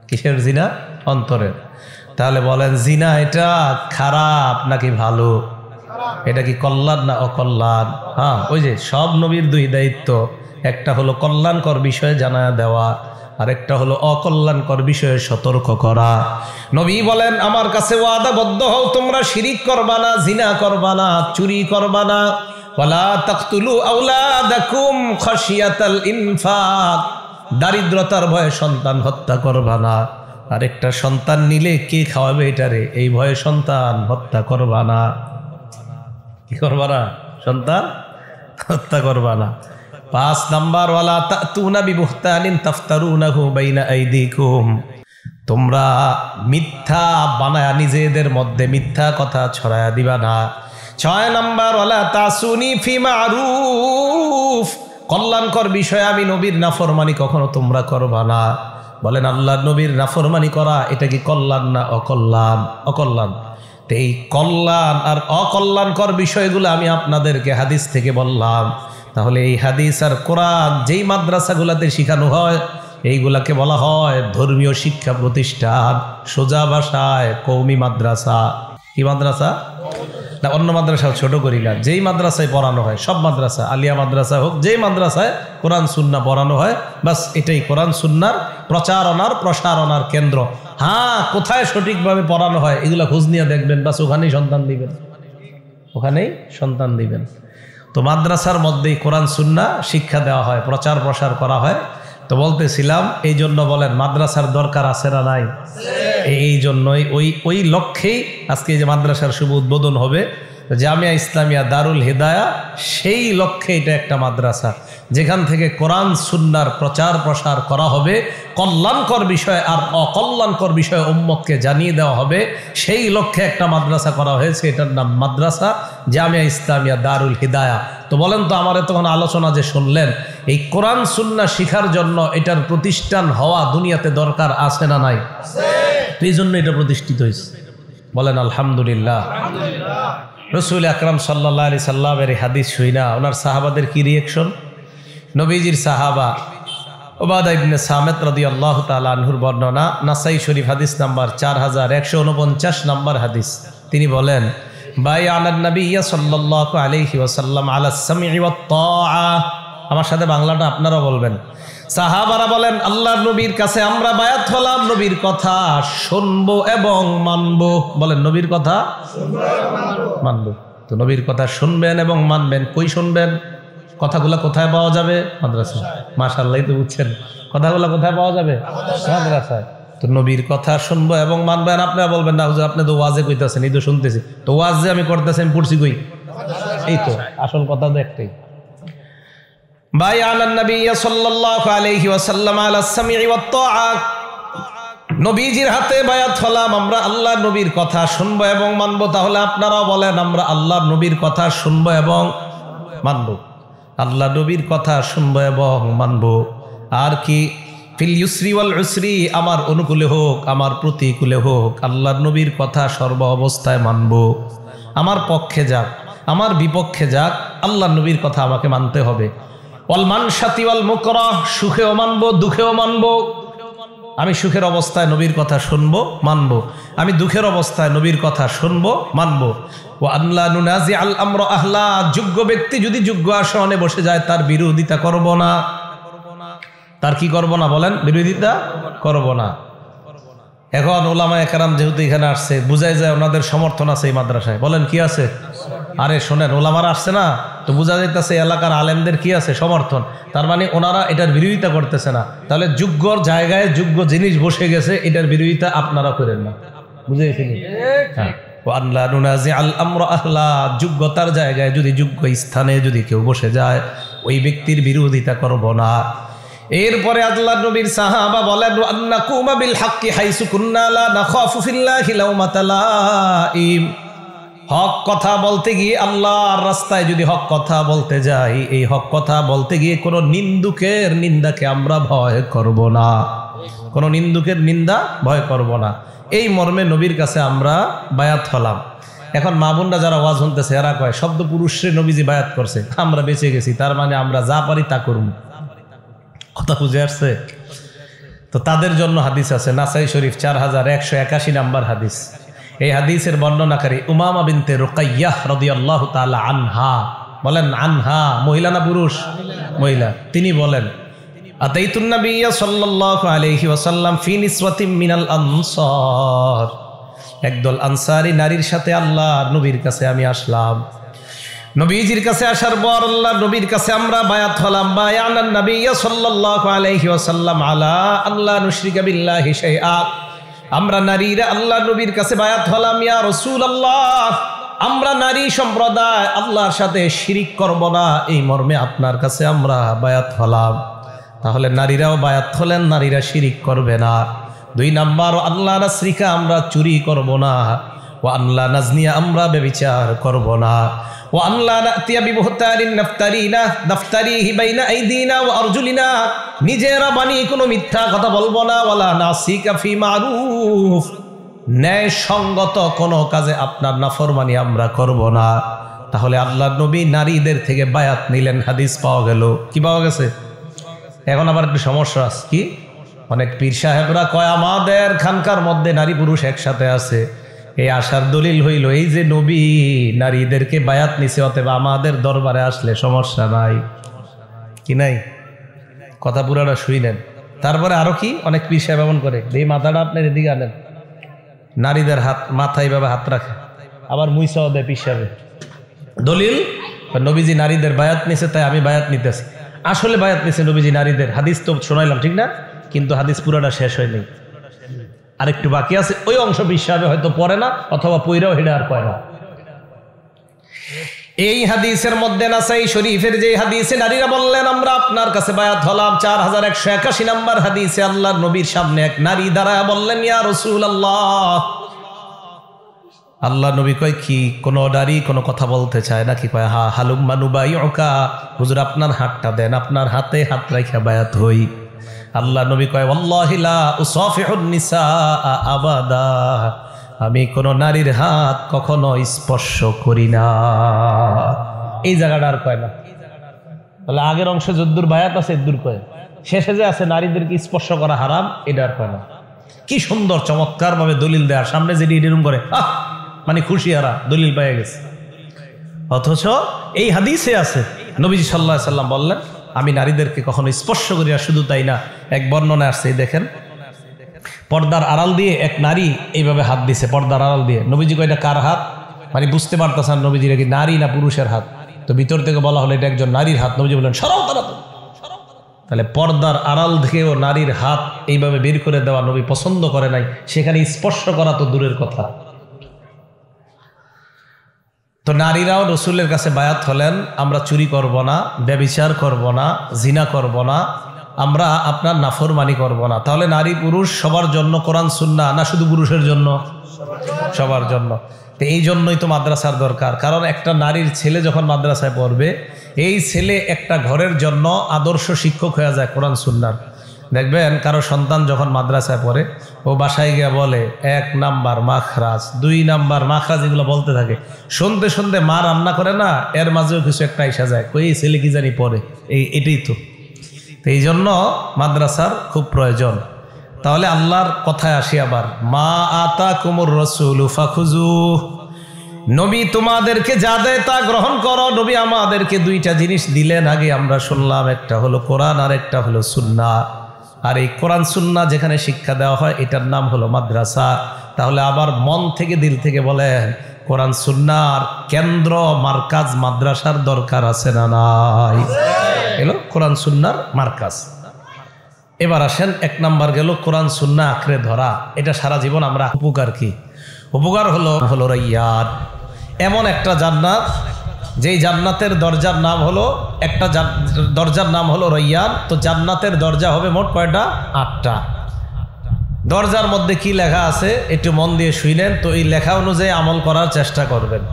কিসের জিনা? অন্তরের। তাহলে বলেন, জিনা এটা খারাপ নাকি ভালো? এটা কি কল্যাণ না অকল্যাণ? হ্যাঁ, ওই যে সব নবীর 2 দায়িত্ব, একটা হলো কল্যাণকর বিষয়ে জানা দেওয়া, আরেকটা হলো অকল্যাণকর বিষয়ে সতর্ক করা। নবী বলেন, আমার কাছে ওয়াদাবদ্ধ হও, তোমরা শিরিক করবা না, জিনা করবা না, চুরি করবা না। ওয়ালা তাকতুলু আওলাদাকুম খাশিয়াতাল ইনফাক, দারিদ্রতার ভয়ে সন্তান হত্যা করবা না। আরেকটা সন্তান নিলে কে খাওয়াবে এটারে, এই ভয়ে সন্তান হত্যা করবা না। কি করবা না? সন্তান হত্যা করবা না। 5 নাম্বার, ওয়ালা তাতুনা বিবুহতানিন তাফতারুনাহু বাইনা আইদিকুম, তোমরা মিথ্যা বানায়া নিজেদের মধ্যে মিথ্যা কথা ছড়ায়া দিবা না। 6 নাম্বার, ওয়ালা তাসুনি ফি মারুফ, কল্যাণকর বিষয়ে আমি নবীর নাফরমানি কখনো তোমরা করবা না। বলেন, আল্লাহ নবীর নাফরমানি করা এটা কি কল্যাণ না অকল্যাণ? অকল্যাণ। এই কল্যাণ আর অকল্যাণকর বিষয়গুলো আমি আপনাদেরকে হাদিস থেকে বললাম। তাহলে এই হাদিস আর কোরআন যেই মাদ্রাসাগুলোতে শেখানো হয়, এইগুলাকে বলা হয় ধর্মীয় শিক্ষা প্রতিষ্ঠান, সোজা ভাষায় কওমি মাদ্রাসা। কি মাদ্রাসা? না, অন্য মাদ্রাসা ছোট করি না, যেই মাদ্রাসায় পড়ানো হয়, সব মাদ্রাসা, আলিয়া মাদ্রাসা হোক, যেই মাদ্রাসায় কোরআন সুন্নাহ পড়ানো হয়, বাস এটাই কোরআন সুন্নাহর প্রচারণার প্রসারণার কেন্দ্র। হ্যাঁ, কোথায় সঠিকভাবে পড়ানো হয় এগুলো খোঁজ নিয়ে দেখবেন, বাস ওখানেই সন্তান দিবেন, ওখানেই সন্তান দিবেন। তো মাদ্রাসার মধ্যেই কোরআন সুন্নাহ শিক্ষা দেওয়া হয়, প্রচার প্রসার করা হয়। তো বলতেছিলাম, এই জন্য বলেন মাদ্রাসার দরকার আছে না নাই? এই জন্যই ওই লক্ষ্যেই আজকে যে মাদ্রাসার শুভ উদ্বোধন হবে, জামিয়া ইসলামিয়া দারুল হিদায়া, সেই লক্ষ্যে এটা একটা মাদ্রাসা। যেখান থেকে কোরআন সুন্নাহর প্রচার প্রসার করা হবে, কল্যাণকর বিষয় আর অকল্যাণকর বিষয় উম্মতকে জানিয়ে দেওয়া হবে, সেই লক্ষ্যে একটা মাদ্রাসা করা হয়েছে। এটার নাম মাদ্রাসা জামিয়া ইসলামিয়া দারুল হিদায়া। তো বলেন তো, আমার এতক্ষণ আলোচনা যে শুনলেন, এই কোরআন সুন্নাহ শিখার জন্য এটার প্রতিষ্ঠান হওয়া দুনিয়াতে দরকার আছে না নাই? তো এই জন্য এটা প্রতিষ্ঠিত হয়েছে। বলেন আলহামদুলিল্লাহ। রসুল আকরাম সাল্লাল্লাহু আলাইহি সাল্লামের হাদিস শুইনা ওনার সাহাবাদের কি রিয়েকশন? নবীজির সাহাবা উবাদা ইবনে সামিত রাদিয়াল্লাহু তাআলা আনহুর বর্ণনা, নাসাই শরীফ হাদিস নাম্বার 4149 নম্বর হাদিস। তিনি বলেন, বায়ানান নবী সাল্লাল্লাহু আলাইহি ওয়াসাল্লাম আলা সামঈ ওয়াত তাআ। আমার সাথে বাংলাটা আপনারা বলবেন। সাহাবারা বলেন, আল্লাহর নবীর কাছে আমরা বায়াত হলাম, নবীর কথা শুনবো এবং মানবো। বলেন, নবীর কথা মানবো। তো নবীর কথা শুনবেন এবং মানবেন। কই শুনবেন? কথাগুলো কোথায় পাওয়া যাবে? মাদ্রাসায়। মাশাআল্লাহ, তো বুঝছেন, কথাগুলো কোথায় পাওয়া যাবে? মাদ্রাসায়। তো নবীর কথা শুনবো এবং মানবেন। আপনারা বলবেন, না হুজুর আপনি তো ওয়াজে কইতাছেন, এই তো শুনতেছি। তো ওয়াজ যে আমি করতেছি আমি পড়ছি কই? এই তো আসল কথা তো একটাই। বায়ানান নবী সাল্লাল্লাহু আলাইহি ওয়াসাল্লাম আলা সামঈ ওয়াত তাআ। নবীজির হাতে বায়াত হলাম, আমরা আল্লাহর নবীর কথা শুনবো এবং মানবো। তাহলে আপনারাও বলেন, আমরা আল্লাহর নবীর কথা শুনবো এবং মানবো। আল্লাহ নবীর কথা শুনবো এবং মানবো। আর কি? ফিল ইউসরি ওয়াল উসরি, আমার অনুকূলে হোক আমার প্রতিকূলে হোক, আল্লাহর নবীর কথা সর্ব অবস্থায় মানবো। আমার পক্ষে যাক আমার বিপক্ষে যাক, আল্লাহর নবীর কথা আমাকে মানতে হবে। ওয়াল মানশাতি ওয়াল মুকরাহ, সুখেও মানবো দুঃখেও মানবো। আমি সুখের অবস্থায় নবীর কথা শুনবো মানবো, আমি দুঃখের অবস্থায় নবীর কথা শুনবো মানবো। ওয়া আল্লা নুনাজি আল আমর আহলা, যোগ্য ব্যক্তি যদি যোগ্য আসনে বসে যায় তার বিরোধিতা করব না। তার কি করব না? বলেন, বিরোধিতা করব না। এখন ওলামায়ে কেরাম যেহেতু এখানে আসছে, বুঝাই যায় ওনাদের সমর্থন আছে এই মাদ্রাসায়। বলেন, কি আছে? আরে শোনেন, ওলামারা আসছে না, তো বোঝা যাইতেছে এলাকার আলেমদের কি আছে? সমর্থন। তার মানে ওনারা এটার বিরোধিতা করতেছে না। তাহলে যোগ্যর জায়গায় যোগ্য জিনিস বসে গেছে, এটার বিরোধিতা আপনারা করেন না। বুঝে গেছেন? হ্যাঁ। আল্লাহ নুনাজি আল আমর আহলা, যোগ্যতার জায়গায় যদি যোগ্য স্থানে যদি কেউ বসে যায়, ওই ব্যক্তির বিরোধিতা করব না। এরপরে আল্লাহর নবীর সাহাবা বলেন, আন্নাকুমা বিল হাক্কি হাইসু কুন্না লা নাখাফু ফিল্লাহি লাউমাতা লাইম। হক কথা বলতে গিয়ে, আল্লাহর রাস্তায় যদি হক কথা বলতে যাই, এই হক কথা বলতে গিয়ে কোনো নিন্দুকের নিন্দাকে আমরা ভয় করব না। কোনো নিন্দুকের নিন্দা ভয় করব না। এই মর্মে নবীর কাছে আমরা বায়াত হলাম। এখন মা বোনরা যারা ওয়াজ শুনতেছে, এরা কয় শব্দ পুরুষে নবীজি বায়াত করছে, আমরা বেঁচে গেছি, তার মানে আমরা যা পারি তা করব। কথা বুঝে আসছে? তো তাদের জন্য হাদিস আছে, নাসাই শরীফ 4181 নাম্বার হাদিস। এই হাদিসের বর্ণনাকারী উমামা বিনতে রুকাইয়াহ রাদিয়াল্লাহু তাআলা আনহা। বলেন, আনহা মহিলা না পুরুষ? মহিলা। তিনি বলেন, আতাইতুন নাবিয়্য সাল্লাল্লাহু আলাইহি ওয়াসাল্লাম ফি নিসওয়াতিন মিনাল আনসার। একদল আনসারী নারীর সাথে আল্লাহর নবীর কাছে আমি আসলাম। নবীজির কাছে আসার পর আল্লাহর নবীর কাছে আমরা বায়াত হলাম। বায়ানান নাবিয়্য সাল্লাল্লাহু আলাইহি ওয়াসাল্লাম আলা আল্লা নুশরিকা বিল্লাহি শাইআ। আমরা নারীরা আল্লাহর নবীর কাছে বায়াত হলাম, ইয়া রাসূলুল্লাহ, আমরা নারী সম্প্রদায় আল্লাহর সাথে শিরিক করব না, এই মর্মে আপনার কাছে আমরা বায়াত হলাম। তাহলে নারীরাও বায়াত হলেন, নারীরা শিরিক করবে না। 2 নাম্বার, আল্লাহ নাসরিকা, আমরা চুরি করব না। ও আল্লাহ নাজনিয়া, আমরা ব্যভিচার করব না। ও আল্লাহ নাতিয়া বিবহতারিন নাফতারিহি বাইনা আইদিনা ওয়া আরজুলিনা, নিজেরা বানিয়ে কোনো মিথ্যা কথা বলবো না। ওয়ালা নাসিকা ফি মারুফ, ন্যায় সঙ্গত কোনো কাজে আপনার নাফরমানি আমরা করব না। তাহলে আল্লাহর নবী নারীদের থেকে বায়াত নিলেন, হাদিস পাওয়া গেল। কি পাওয়া গেছে? এখন আবার একটু সমস্যা আছে। কি? অনেক পীর সাহেবরা কয় আমাদের খানকার মধ্যে নারী পুরুষ একসাথে আছে। এই আশার দলিল হইল এই যে নবী নারীদেরকে বায়াত নিছে, অতএব আমাদের দরবারে আসলে সমস্যা নাই। কি নাই? কথা পুরাটা শুইলেন। তারপরে আরো কি অনেক পীর সাহেব এমন করে, এই মাথাটা আপনার এদিকে আনেন, নারীদের হাত মাথায় ভাবে হাত রাখে, আবার মুইসাও দেয় পীর সাহেব। দলিল, নবীজি নারীদের বায়াত নিছে তাই আমি বায়াত নিতেছি। আসলে বায়াত নিছে নবীজি নারীদের, হাদিস তো শোনাইলাম ঠিক না, কিন্তু হাদিস পুরাটা শেষ হয়নি, আরেকটু বাকি আছে। ওই অংশ বিশ্বাসে হয়তো পড়ে না, অথবা পইরাও হেডে আর কয় না। এই হাদিসের মধ্যে নাসাই শরীফের যে হাদিসে নারীরা বললেন আমরা আপনার কাছে বায়াত হলাম, 4181 নম্বর হাদিসে আল্লাহর নবীর সামনে এক নারী দাঁড়ায় বললেন, ইয়া রাসূলুল্লাহ, আল্লাহ নবী কয় কি কোন নারী কোনো কথা বলতে চায় নাকি? কয় হা, হালুম্মা নুবাইউকা, হুজুর আপনার হাতটা দেন, আপনার হাতে হাত রাখা বায়াত হই। আল্লাহ নবী কয় ওয়াল্লাহি লা উসাফিহুন নিসা আবাদা, আমি কোন নারীর হাত কখনো স্পর্শ করি না। এই জায়গাটা আর কয় না, তাহলে আগের অংশে যদ্দুর বায়াত আছে এদ্দুর কয়, শেষে যে আছে নারীদেরকে স্পর্শ করা হারাম, এটা আর কয় না। কি সুন্দর চমৎকার ভাবে দলিল দেওয়ার, সামনে যেটি এরকম করে মানে খুশি হারা দলিল পেয়ে গেছে। অথচ এই হাদিসে আছে নবীজি সাল্লাল্লাহু আলাইহি সাল্লাম বললেন আমি নারীদেরকে কখনো স্পর্শ করি না। শুধু তাই না, এক বর্ণনা আসছে, দেখেন পর্দার আড়াল দিয়ে এক নারী এইভাবে হাত দিছে, পর্দার আড়াল দিয়ে। নবীজি কয় এটা কার হাত? মানে বুঝতে পারতেছেন নবীজির কি নারী না পুরুষের হাত। তো ভিতর থেকে বলা হলো এটা একজন নারীর হাত। নবীজি বললেন সরাও তাড়াতাড়ি। তাহলে পর্দার আড়াল থেকেও নারীর হাত এইভাবে বের করে দেওয়া নবী পছন্দ করে নাই, সেখানে স্পর্শ করা তো দূরের কথা। তো নারীরাও রসুলের কাছে বায়াত হলেন, আমরা চুরি করব না, ব্যভিচার করব না, জিনা করব না, আমরা আপনার নাফরমানি করব না। তাহলে নারী পুরুষ সবার জন্য কোরআন সুন্নাহ না শুধু পুরুষের জন্য? সবার জন্য। তো এই জন্যই তো মাদ্রাসার দরকার, কারণ একটা নারীর ছেলে যখন মাদ্রাসায় পড়বে, এই ছেলে একটা ঘরের জন্য আদর্শ শিক্ষক হয়ে যায় কোরআন সুন্নাহর। দেখবেন কারো সন্তান যখন মাদ্রাসায় পড়ে, ও বাসায় গিয়ে বলে 1 নাম্বার মাখরাজ, 2 নাম্বার মাখরাজ, এগুলো বলতে থাকে। শুনতে শুনতে মা রান্না করে না, এর মাঝেও কিছু একটা এসে যায়, কই এই ছেলে কি জানি পড়ে, এটাই তো। এই জন্য মাদ্রাসার খুব প্রয়োজন। তাহলে আল্লাহর কথায় আসি আবার, মা আতাকুমুর রাসূলু ফাখুযুহ, নবী তোমাদেরকে যা দেয় তা গ্রহণ করো। নবী আমাদেরকে 2টা জিনিস দিলেন, আগে আমরা শুনলাম, একটা হলো কোরআন আর একটা হলো সুন্নাহ। আর এই কোরআন সুন্নাহ যেখানে শিক্ষা দেওয়া হয় এটার নাম হলো মাদ্রাসা। তাহলে আবার মন থেকে দিল থেকে বলেন, কোরআন সুন্নাহর কেন্দ্র মার্কাজ মাদ্রাসার দরকার আছে না নাই? এলো কোরআন সুন্নাহর মার্কাজ। এবার আসেন 1 নাম্বার গেল কোরআন সুন্নাহ আঁকড়ে ধরা। এটা সারা জীবন আমরা উপকার কি? উপকার হলো রাইয়ান, এমন একটা জান্নাত যেই জান্নাতের দরজার নাম হলো, একটা দরজার নাম হলো রাইয়ান। তো জান্নাতের দরজা হবে মোট কয়টা? 8টা। দরজার মধ্যে কি লেখা আছে একটু মন দিয়ে শুনেন, তো এই লেখা অনুযায়ী আমল করার চেষ্টা করবেন।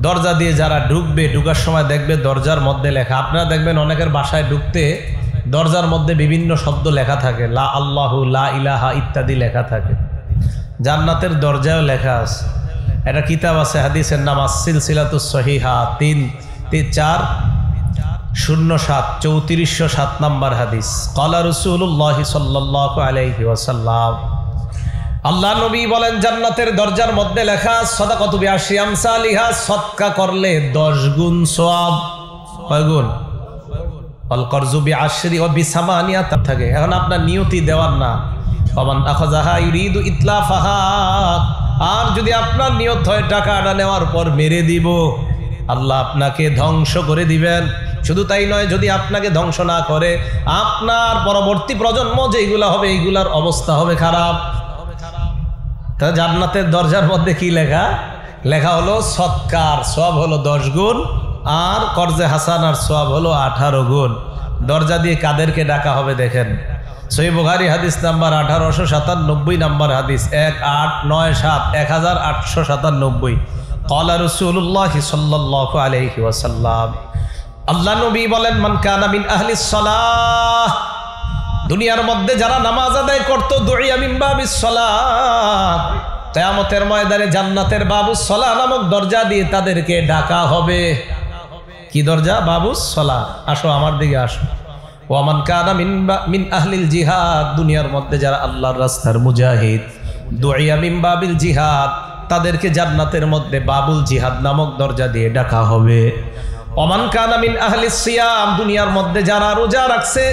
দরজা দিয়ে যারা ঢুকবে, ঢুকার সময় দেখবে দরজার মধ্যে লেখা, আপনারা দেখবেন অনেকের বাসায় ঢুকতে দরজার মধ্যে বিভিন্ন শব্দ লেখা থাকে, লা আল্লাহু, লা ইলাহা ইত্যাদি লেখা থাকে। জান্নাতের দরজায়ও লেখা আছে। একটা কিতাব আছে, হাদিসের নাম সিলসিলাতুস সহিহা 3-4-07 3407 নাম্বার হাদিস। ক্বালা রাসূলুল্লাহ সাল্লাল্লাহু আলাইহি ওয়াসাল্লাম, আল্লাহ নবী বলেন জান্নাতের দরজার মধ্যে লেখা সাদাকাতু বিআশরি আমসালিহা, সদকা করলে 10 গুণ সওয়াব। কয় গুণ? আল করজু বিআশরি ওয়া বিসামানিয়া থাকে। এখন আপনার নিয়তি দেওয়ার না, ওমান আখাযাহা ইউরিদু ইতলাফাহা, আর যদি আপনার নিয়ত হয় টাকাটা নেওয়ার পর মেরে দিব, আল্লাহ আপনাকে ধ্বংস করে দিবেন। শুধু তাই নয়, যদি আপনাকে ধ্বংস না করে, আপনার পরবর্তী প্রজন্ম যেগুলা হবে এইগুলার অবস্থা হবে খারাপ। তা জান্নাতের দরজার মধ্যে কি লেখা? লেখা হলো সৎকার সওয়াব হলো 10 গুণ, আর কর্জে হাসানার সওয়াব হলো 18 গুণ। দরজা দিয়ে কাদেরকে ডাকা হবে দেখেন, সহিহ বুখারী হাদিস নাম্বার 1897 নাম্বার হাদিস, 1897 1897। ক্বালা রাসূলুল্লাহ সাল্লাল্লাহু আলাইহি ওয়াসাল্লাম, আল্লাহ নবী বলেন, মান কানা মিন আহলিস সালাহ, দুনিয়ার মধ্যে যারা নামাজ আদায় করত, দুইয়া মিন বাবিস সালাহ, কিয়ামতের ময়দানে জান্নাতের বাবুস সালাহ নামক দরজা দিয়ে তাদেরকে ডাকা হবে। কি দরজা? বাবুস সালাহ। আসো আমার দিকে আসো। ওয়ামান কানা মিন আহলিল জিহাদ, দুনিয়ার মধ্যে যারা আল্লাহর রাস্তার মুজাহিদ, দুইয়া মিন বাবিল জিহাদ, তাদেরকে জান্নাতের মধ্যে বাবুল জিহাদ নামক দরজা দিয়ে ডাকা হবে। ওমান কানা মিন আহলিস সিয়াম, দুনিয়ার মধ্যে যারা রোজা রাখছে,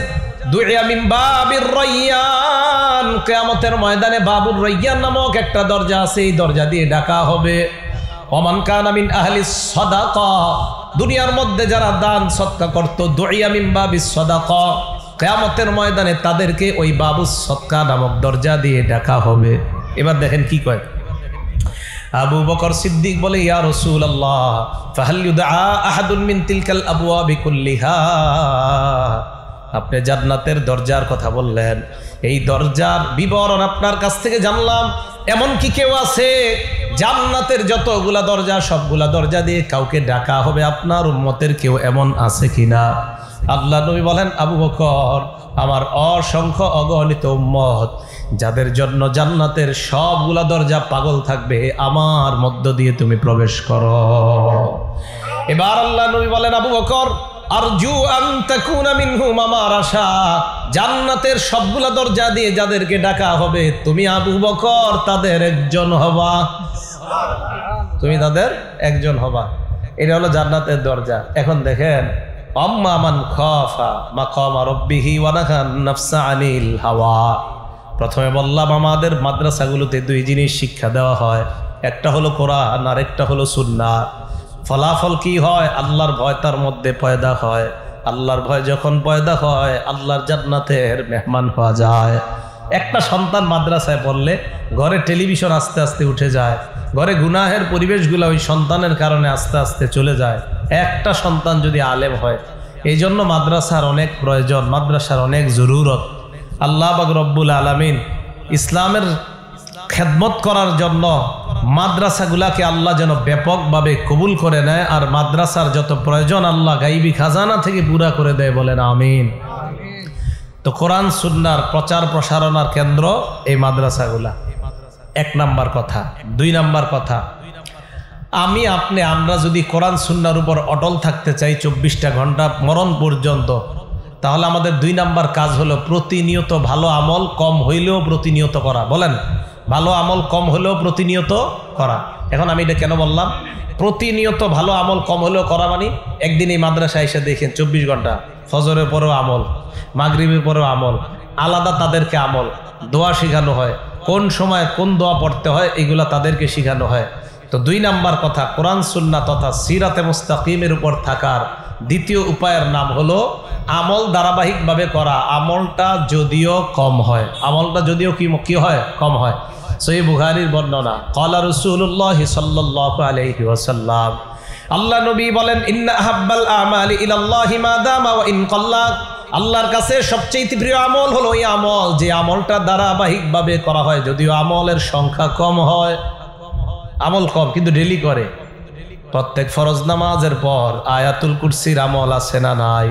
দুইয়া মিন বাবির রায়্যান, কিয়ামতের ময়দানে বাবুর রায়্যান নামক একটা দরজা আছে, এই দরজা দিয়ে ডাকা হবে। ওমান কানা মিন আহলিস সাদাকা, দুনিয়ার মধ্যে যারা দান সদকা করত, দুইয়া মিন বাবিস সাদাকা, কিয়ামতের ময়দানে তাদেরকে ওই বাবুস সদকা নামক দরজা দিয়ে ডাকা হবে। এবার দেখেন কি কয়, আবু বকর সিদ্দিক বলে, ইয়া রাসূলুল্লাহ ফাহাল ইউদআ আহাদুন মিন তিলকাল আবওয়াবি কুল্লিহা। আপনি জান্নাতের দরজার কথা বললেন, এই দরজার বিবরণ আপনার কাছ থেকে জানলাম। এমন কি কেউ আছে জান্নাতের যতগুলা দরজা সবগুলা দরজা দিয়ে কাউকে ডাকা হবে? আপনার উম্মতের কেউ এমন আছে কিনা? আল্লাহ নবী বলেন, আবু বকর, আমার অসংখ্য অগণিত উম্মত যাদের জন্য জান্নাতের সবগুলা দরজা পাগল থাকবে, আমার মধ্য দিয়ে তুমি প্রবেশ করো। এবার আল্লাহ নবী বলেন, আবু বকর, আরজু আন তাকুনা মিনহুম, আমার আশা জান্নাতের সবগুলা দরজা দিয়ে যাদেরকে ডাকা হবে তুমি আবু বকর তাদের একজন হবা। তুমি তাদের একজন হবা। এটা হলো জান্নাতের দরজা। এখন দেখেন, আম্মা মান খাফা মাকাম রাব্বিহি ওয়া নাহান নাফসা আনিল হাওয়া। প্রথমে বললাম আমাদের মাদ্রাসাগুলোতে দুই জিনিস শিক্ষা দেওয়া হয়, একটা হলো কোরআন আর একটা হলো সুন্নাহ। ফলাফল কি হয়? আল্লাহর ভয় তার মধ্যে পয়দা হয়। আল্লাহর ভয় যখন পয়দা হয়, আল্লাহর জান্নাতের মেহমান হওয়া যায়। একটা সন্তান মাদ্রাসায় পড়লে ঘরে টেলিভিশন আস্তে আস্তে উঠে যায়, ঘরে গুনাহের পরিবেশগুলো ওই সন্তানের কারণে আস্তে আস্তে চলে যায়। একটা সন্তান যদি আলেম হয়, এই জন্য মাদ্রাসার অনেক প্রয়োজন, মাদ্রাসার অনেক জরুরত। আল্লাহ পাক রব্বুল আলামিন ইসলামের খেদমত করার জন্য মাদ্রাসাগুলাকে আল্লাহ যেন ব্যাপকভাবে কবুল করে নেয়, আর মাদ্রাসার যত প্রয়োজন আল্লাহ গাইবি খাজানা থেকে পুরা করে দেয়, বলেন আমিন। তো কোরআন সুন্নাহর প্রচার প্রসারণার কেন্দ্র এই মাদ্রাসাগুলা, এক নাম্বার কথা। দুই নাম্বার কথা, আমি আপনি আমরা যদি কোরআন সুন্নাহর উপর অটল থাকতে চাই 24টা ঘন্টা মরণ পর্যন্ত, তাহলে আমাদের দুই নাম্বার কাজ হলো প্রতিনিয়ত ভালো আমল কম হইলেও প্রতিনিয়ত করা। বলেন, ভালো আমল কম হলেও প্রতিনিয়ত করা। এখন আমি এটা কেন বললাম? প্রতিনিয়ত ভালো আমল কম হলেও করা মানে, একদিন এই মাদ্রাসায় এসে দেখেন 24 ঘন্টা ফজরের পরেও আমল, মাগরিবের পরেও আমল, আলাদা তাদেরকে আমল, দোয়া শেখানো হয়, কোন সময় কোন দোয়া পড়তে হয় এগুলা তাদেরকে শেখানো হয়। তো দুই নাম্বার কথা, কোরআন সুন্নাহ তথা সিরাতে মুস্তাকিমের উপর থাকার দ্বিতীয় উপায়ের নাম হলো আমল ধারাবাহিকভাবে করা। আমলটা যদিও কম হয়, আমলটা যদিও কি হয়? কম হয়। সহিহ বুখারীর বর্ণনা, ক্বালা রাসূলুল্লাহ সাল্লাল্লাহু আলাইহি ওয়াসাল্লাম, আল্লাহ নবী বলেন, ইন্না আহাব্বাল আমালি ইলাল্লাহি মা দামা ওয়া ইন ক্বাল্লা। আল্লাহর কাছে সবচেয়ে প্রিয় আমল হলো ওই আমল যে আমলটা ধারাবাহিকভাবে করা হয়, যদিও আমলের সংখ্যা কম হয়। আমল কম কিন্তু ডেলি করে। প্রত্যেক ফরজ নামাজের পর আয়াতুল কুরসির আমল আছে না নাই?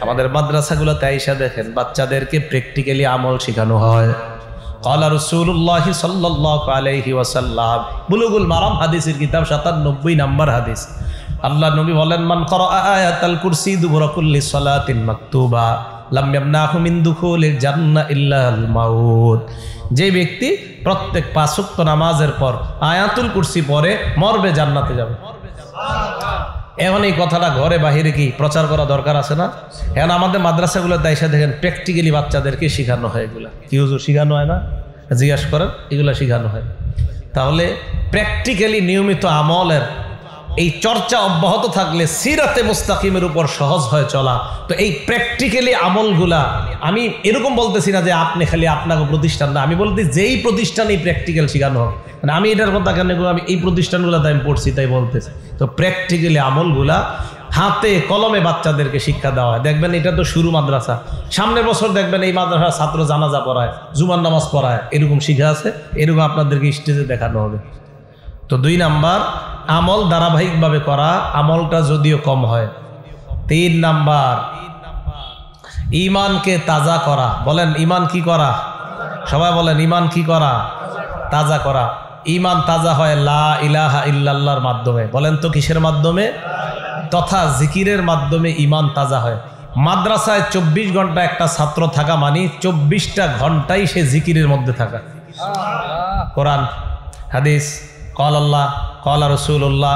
আমাদের মাদ্রাসাগুলোতে আইসা দেখেন বাচ্চাদেরকে প্র্যাকটিক্যালি আমল শেখানো হয়। ক্বালা রাসূলুল্লাহ সাল্লাল্লাহু আলাইহি ওয়াসাল্লাম, বুলুগুল মারাম হাদিসের কিতাব 97 নম্বর হাদিস। আল্লাহ নবী বলেন, মান ক্বারা আয়াতাল কুরসি দুবুরা কুল্লি সালাতিন মাকতুবা লাম ইয়ামনাহু মিন দুখুলিল জান্নাহ ইল্লাল মাউত। যে ব্যক্তি প্রত্যেক 5 ওয়াক্ত নামাজের পর আয়াতুল কুরসি পড়ে মরবে, জান্নাতে যাবে। এখন এই কথাটা ঘরে বাহিরে কি প্রচার করা দরকার আছে না? এখন আমাদের মাদ্রাসাগুলোতে এসে দেখেন প্র্যাকটিক্যালি বাচ্চাদেরকে শেখানো হয়। এগুলা কি হুজুর শেখানো হয় না? জিজ্ঞাসা করেন, এগুলা শেখানো হয়। তাহলে প্র্যাকটিক্যালি নিয়মিত আমলের এই চর্চা অব্যাহত থাকলে সিরাতে মুস্তাকিমের উপর সহজ হয় চলা। তো এই প্র্যাকটিক্যালি আমলগুলা, আমি এরকম বলতেছি না যে আপনি খালি আপনাকে প্রতিষ্ঠান না, আমি বলতে যেই প্রতিষ্ঠানেই প্র্যাকটিক্যাল শেখানো হোক, মানে আমি এটার কথা কেন, আমি এই প্রতিষ্ঠানগুলোতে আমি পড়ছি তাই বলতেছি। তো প্র্যাকটিক্যালি আমলগুলা হাতে কলমে বাচ্চাদেরকে শিক্ষা দেওয়া হয়। দেখবেন এটা তো শুরু মাদ্রাসা, সামনের বছর দেখবেন এই মাদ্রাসার ছাত্র জানাজা পড়ায়, জুমার নামাজ পড়ায়, এরকম শিখা আছে, এরকম আপনাদেরকে স্টেজে দেখানো হবে। তো দুই নাম্বার, আমল ধারাবাহিকভাবে করা, আমলটা যদিও কম হয়। 3 নাম্বার, ঈমানকে তাজা করা। বলেন ঈমান কি করা? সবাই বলেন ঈমান কি করা? তাজা করা। ঈমান তাজা হয় লা ইলাহা ইল্লাল্লাহর মাধ্যমে। বলেন তো কিসের মাধ্যমে? তথা জিকিরের মাধ্যমে ঈমান তাজা হয়। মাদ্রাসায় 24 ঘন্টা একটা ছাত্র থাকা মানে 24টা ঘন্টাই সে জিকিরের মধ্যে থাকা। কোরআন হাদিস, ক্বাল আল্লাহ ক্বালা রাসূলুল্লাহ,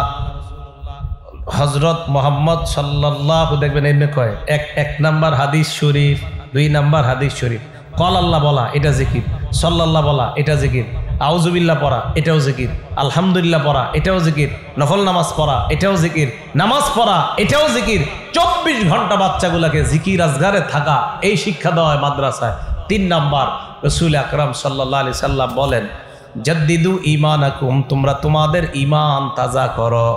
হযরত মুহাম্মদ সাল্লাল্লাহু, দেখবেন এমনি কয়, এক নাম্বার হাদিস শরীফ, 2 নাম্বার হাদিস শরীফ। ক্বাল আল্লাহ বলা এটা জিকির, সাল্লাল্লাহ বলা এটা জিকির, আউযুবিল্লাহ পড়া এটাও জিকির, আলহামদুলিল্লাহ পড়া এটাও জিকির, নফল নামাজ পড়া এটাও জিকির, নামাজ পড়া এটাও জিকির। 24 ঘন্টা বাচ্চাগুলোকে জিকির আজগারে থাকা, এই শিক্ষা দেওয়া হয় মাদ্রাসায়। 3 নাম্বার, রাসূল আকরাম সাল্লাল্লাহু আলাইহি সাল্লাম বলেন জাদ্দিদু ঈমানাকুম, তোমরা তোমাদের ঈমান তাজা করো।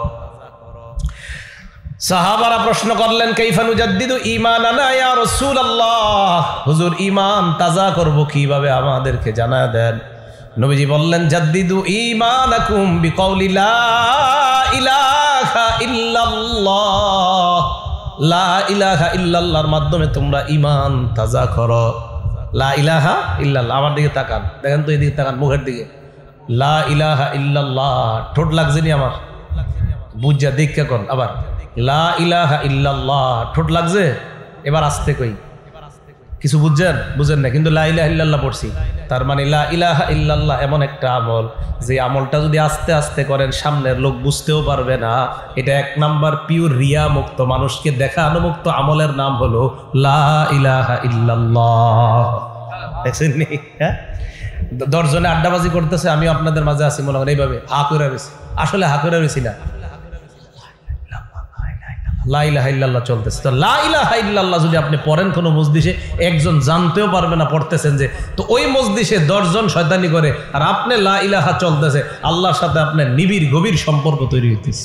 সাহাবারা প্রশ্ন করলেন, কাইফা নুজাদ্দিদু ঈমানানা ইয়া রাসূলুল্লাহ, হুজুর ঈমান তাজা করব কিভাবে, আমাদেরকে জানা দেন। নবীজি বললেন, জাদ্দিদু ঈমানাকুম বিকাউলি লা ইলাহা ইল্লাল্লাহ, লা ইলাহা ইল্লাল্লাহর মাধ্যমে তোমরা ঈমান তাজা করো। লা ইলাহা ইল্লাল্লাহ, আমার দিকে তাকান, দেখেন তো এদিকে তাকান, মুখের দিকে। লা ইলাহা ইল্লাল্লাহ, ঠোঁট লাগছে নি আমার? বুঝা দেখে কোন আবার লা ইলাহা ইল্লাল্লাহ, ঠোঁট লাগছে? এবার আস্তে কই, কিছু বুঝছেন? বুঝেন না, কিন্তু লা ইলাহা ইল্লাল্লাহ পড়ছি। তার মানে লা ইলাহা ইল্লাল্লাহ এমন একটা আমল, যে আমলটা যদি আস্তে আস্তে করেন সামনের লোক বুঝতেও পারবে না। এটা 1 নাম্বার পিওর রিয়া মুক্ত, মানুষকে দেখানো মুক্ত আমলের নাম হলো লা ইলাহা ইল্লাল্লাহ। দেখছেন নি? হ্যাঁ, 10 জনে আড্ডাবাজি করতেছে, আমি আপনাদের মাঝে আছি মনে করেন এইভাবে হা করে রয়েছি, আসলে হা করে রয়েছি না, লা ইলাহা ইল্লাল্লাহ চলতেছে। তো লা ইলাহা ইল্লাল্লাহ যদি আপনি পড়েন কোনো মজলিসে, একজন জানতেও পারবে না পড়তেছেন যে, তো ওই মজলিসে 10 জন শয়তানি করে আর আপনি লা ইলাহা চলতেছে, আল্লাহর সাথে আপনার নিবিড় গভীর সম্পর্ক তৈরি হইতেছে।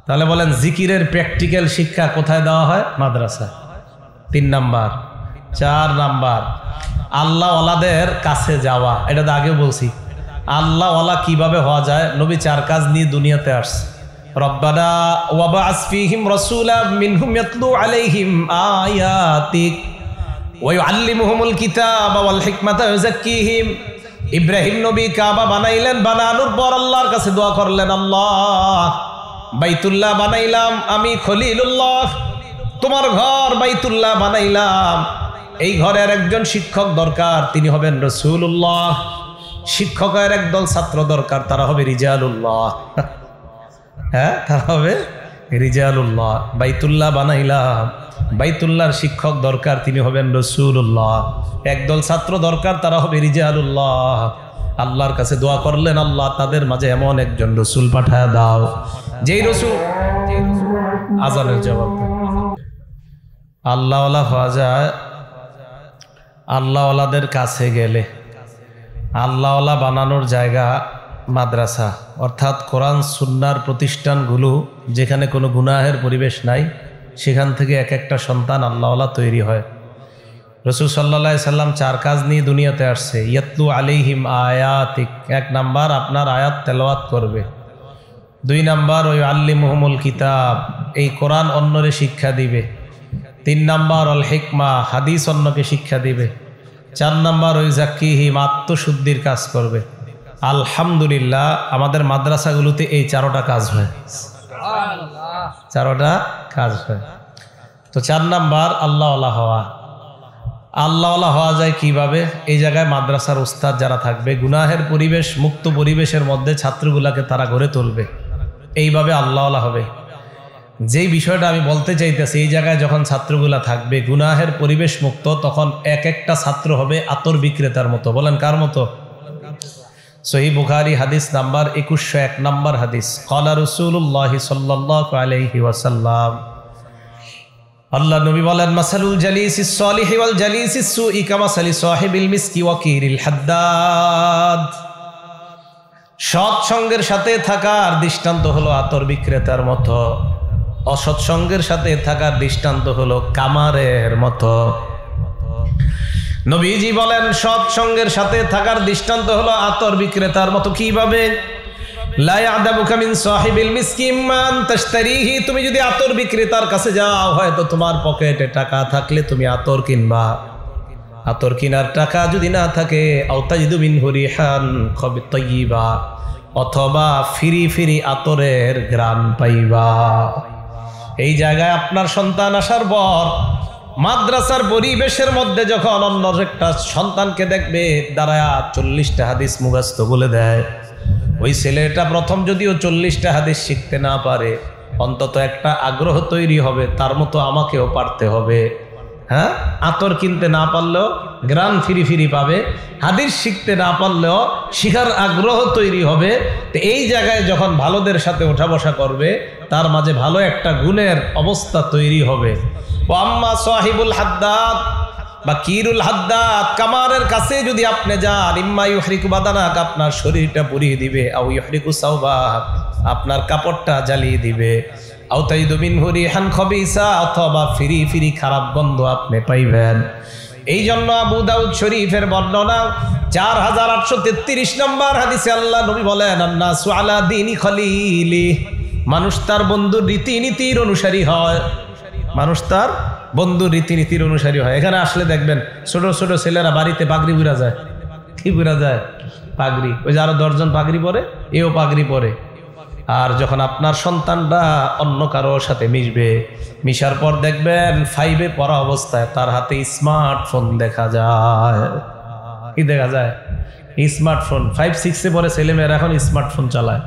তাহলে বলেন, জিকিরের প্র্যাকটিক্যাল শিক্ষা কোথায় দেওয়া হয়? মাদ্রাসা। 3 নাম্বার। 4 নাম্বার, আল্লাহওয়ালাদের কাছে যাওয়া। এটা তো আগেও বলছি, আল্লাহওয়ালা কিভাবে হওয়া যায়। নবী 4 কাজ নিয়ে দুনিয়াতে আসছে। রব্বানা ওয়াবআস ফীহিম রাসূলাম মিনহুম ইয়াতলু আলাইহিম আয়াতিক ওয়া ইউআল্লিমুহুমুল কিতাবা ওয়াল হিকমাতা ওয়া ইউযাক্কিহিম। ইব্রাহিম নবী কাবা বানাইলেন, বানানোর পর আল্লাহর কাছে দোয়া করলেন, আল্লাহ বাইতুল্লাহ বানাইলাম আমি খলিলুল্লাহ, তোমার ঘর বাইতুল্লাহ বানাইলাম, এই ঘরের একজন শিক্ষক দরকার, তিনি হবেন রাসূলুল্লাহ। শিক্ষকের একদল ছাত্র দরকার, তারা হবে রিজালুল্লাহ। হ্যাঁ, তারা হবে রিজালুল্লাহ। বাইতুল্লাহ বানাইলাম, বাইতুল্লাহর শিক্ষক দরকার, তিনি হবেন রাসূলুল্লাহ। একদল ছাত্র দরকার, তারা হবে রিজালুল্লাহ। আল্লাহর কাছে দোয়া করলেন, আল্লাহ তাদের মাঝে এমন একজন রসুল পাঠায় দাও, যেই রসুল আজানের জবাব আল্লাহওয়ালা হওয়া যায়। আল্লাহওয়ালাদের কাছে গেলে আল্লাহওয়ালা বানানোর জায়গা মাদ্রাসা, অর্থাৎ কোরআন সুন্নাহর প্রতিষ্ঠানগুলো, যেখানে কোনো গুনাহের পরিবেশ নাই, সেখান থেকে এক একটা সন্তান আল্লাহওয়ালা তৈরি হয়। রাসূল সাল্লাল্লাহু আলাইহি সাল্লাম 4 কাজ নিয়ে দুনিয়াতে আসছে। ইয়াতলু আলাইহিম আয়াতিক, 1 নাম্বার আপনার আয়াত তেলাওয়াত করবে। 2 নাম্বার ওই আল্লিমুহুমুল কিতাব, এই কোরআন অন্যরে শিক্ষা দিবে। 3 নাম্বার অল হিকমা, হাদিস অন্যকে শিক্ষা দিবে। 4 নাম্বার ওই জাক্কিহিম, আত্মশুদ্ধির কাজ করবে। আলহামদুলিল্লাহ, আমাদের মাদ্রাসাগুলোতে এই 4টা কাজ হয়। 4টা কাজ হয়। তো 4 নাম্বার আল্লাহওয়ালা হওয়া। আল্লাহওয়ালা হওয়া যায় কিভাবে? এই জায়গায় মাদ্রাসার উস্তাদ যারা থাকবে, গুনাহের পরিবেশ মুক্ত পরিবেশের মধ্যে ছাত্রগুলাকে তারা গড়ে তুলবে, এইভাবে আল্লাহওয়ালা হবে। যেই বিষয়টা আমি বলতে চাইতেছি, এই জায়গায় যখন ছাত্রগুলা থাকবে গুনাহের পরিবেশ মুক্ত, তখন এক একটা ছাত্র হবে আতর বিক্রেতার মতো। বলেন কার মতো? সহিহ বুখারী হাদিস নাম্বার 2101 নাম্বার হাদিস। ক্বালা রাসূলুল্লাহ সাল্লাল্লাহু আলাইহি ওয়াসাল্লাম, আল্লাহ নবী বলেন, মাসালুল জালিসিস সালিহি ওয়াল জালিসিস সুই কামাসালি সাহিবিল মিসকি ওয়া কিরিল হাদ্দাদ। সৎ সঙ্গের সাথে থাকার দৃষ্টান্ত হলো আতর বিক্রেতার মতো, অসৎ সঙ্গের সাথে থাকার দৃষ্টান্ত হলো কামারের মতো। নবীজি বলেন, সৎ সঙ্গের সাথে থাকার দৃষ্টান্ত হলো আতর বিক্রেতার মতো। কিভাবে? লা ইয়াদাবুকা মিন সাহিবিল মিসকি মান তাশতারিহি, তুমি যদি আতর বিক্রেতার কাছে যাও, হয়তো তোমার পকেটে টাকা থাকলে তুমি আতর কিনবা, আতর কেনার টাকা যদি না থাকে, আও তাজিদু মিনহু রিহান তাইয়্যিবা, অথবা ফিরি ফিরি আতরের ঘ্রাণ পাইবা। এই জায়গায় আপনার সন্তান আসার পর মাদ্রাসার পরিবেশের মধ্যে যখন অন্য একটা সন্তানকে দেখবে দাঁড়ায়া 40টা হাদিস মুখস্থ বলে দেয়, ওই ছেলেটা প্রথম যদিও 40টা হাদিস শিখতে না পারে, অন্তত একটা আগ্রহ তৈরি হবে, তার মতো আমাকেও পারতে হবে। হ্যাঁ, আতর কিনতে না পারলেও গ্রান ফিরি ফিরি পাবে, হাদিস শিখতে না পারলেও শিখার আগ্রহ তৈরি হবে। তো এই জায়গায় যখন ভালোদের সাথে ওঠা বসা করবে, তার মাঝে ভালো একটা গুণের অবস্থা তৈরি হবে। ও আম্মা সাহিবুল হাদ্দাদ, বা কিরুল হাদ্দাদ কামারের কাছে যদি আপনি যান, ইম্মা ইউহরিকু বাদানাক আপনার শরীরটা পুড়িয়ে দিবে, আও ইউহরিকু সাওবাক আপনার কাপড়টা জ্বালিয়ে দিবে, আও তাইদু মিনহু রিহান খবিসা অথবা ফিরি ফিরি খারাপ গন্ধ আপনি পাইবেন। এই জন্য আবু দাউদ শরীফের বর্ণনা 4833 নম্বর হাদিসে আল্লাহ নবী বলেন, আন্নাসু আলা দীনি খলিলি, মানুষ তার বন্ধুর রীতিনীতির অনুসারী হয়। মানুষ তার বন্ধুর রীতিনীতির অনুসারী হয়। এখানে আসলে দেখবেন ছোট ছোট ছেলেরা বাড়িতে পাগড়ি বুড়া যায়। কি বুড়া যায়? পাগড়ি। ওই যে আরো 10 জন পাগড়ি পরে, এও পাগড়ি পরে। আর যখন আপনার সন্তানটা অন্য কারোর সাথে মিশবে, মিশার পর দেখবেন 5-এ পড়া অবস্থায় তার হাতে স্মার্টফোন দেখা যায়। কি দেখা যায়? স্মার্টফোন। 5-6-এ পরে ছেলেমেয়েরা এখন স্মার্টফোন চালায়।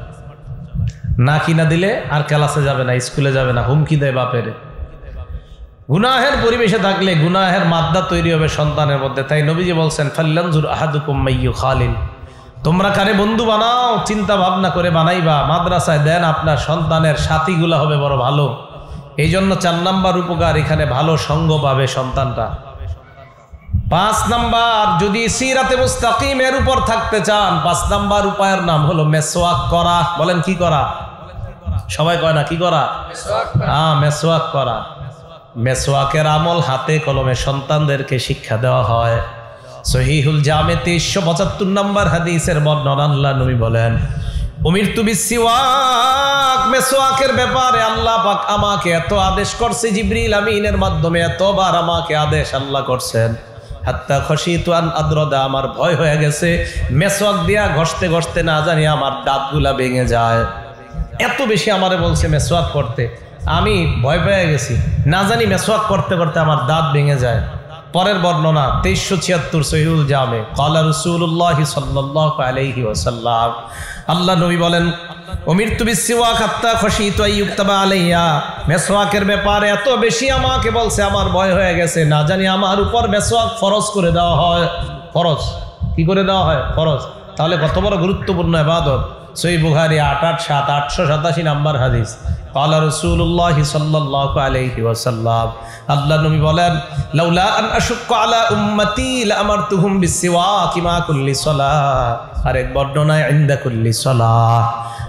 না কিনা দিলে আর ক্লাসে যাবে না, স্কুলে যাবে না, হুমকি দেয় বাপের। গুনাহের পরিবেশে থাকলে গুনাহের মাদ্দা তৈরি হবে সন্তানের মধ্যে। তাই নবীজি বলছেন, ফাল্লানজুর আহাদুকুম মাইয়ু খালিল, তোমরা কারে বন্ধু বানাও, চিন্তা ভাবনা করে বানাইবা। মাদ্রাসায় দেন আপনার সন্তানের সাথীগুলা হবে বড় ভালো। এই জন্য 4 নাম্বার উপকার, এখানে ভালো সঙ্গ পাবে সন্তানটা। 5 নাম্বার, যদি সিরাতে মুস্তাকিমের উপর থাকতে চান, 5 নাম্বার উপায়ের নাম হলো মেসওয়াক করা। বলেন কি করা? সবাই কয় না কি করা? হ্যাঁ, মেসওয়াক করা। মেসওয়াকের আমল হাতে কলমে সন্তানদেরকে শিক্ষা দেওয়া হয়। সহিহুল জামে 375 নম্বর হাদিসের বর্ণনা, আল্লাহ নবী বলেন, উমিরতু বিসওয়াক, মেসওয়াকের ব্যাপারে আল্লাহ পাক আমাকে এত আদেশ করছে, জিবরিল আমিনের মাধ্যমে এতবার আমাকে আদেশ আল্লাহ করছেন, হাত্তা খশিতু আন আদরদা, আমার ভয় হয়ে গেছে মেসওয়াক দিয়া ঘষতে ঘষতে না জানি আমার দাঁতগুলা ভেঙে যায়। এত বেশি আমারে বলছে মেসওয়াক করতে, আমি ভয় পেয়ে গেছি, না জানি মেসওয়াক করতে করতে আমার দাঁত ভেঙে যায়। পরের বর্ণনা 2376 সহিহুল জামে, ক্বালা রাসূলুল্লাহ সাল্লাল্লাহু আলাইহি ওয়াসাল্লাম, আল্লাহ নবী বলেন, উমিরতু বিসওয়াক হাত্তা খশিতু আইয়ুকতাবা আলাইয়া, মেসওয়াকের ব্যাপারে এত বেশি আমাকে বলছে আমার ভয় হয়ে গেছে, না জানি আমার উপর মেসওয়াক ফরজ করে দেওয়া হয়। ফরজ কি করে দেওয়া হয়? ফরজ। তাহলে কত বড় গুরুত্বপূর্ণ ইবাদত। সহিহ বুখারী 887 নাম্বার হাদিস, ক্বালা রাসূলুল্লাহ সাল্লাল্লাহু আলাইহি ওয়াসাল্লাম, আল্লাহ নবী বলেন, লাউলা আন আশুক্কা আলা উম্মতি লাআমারতুহুম বিসওয়াকি মা কুল্লি সালাহ, আরেক বর্ণনায় ইনদা কুল্লি সালাহ,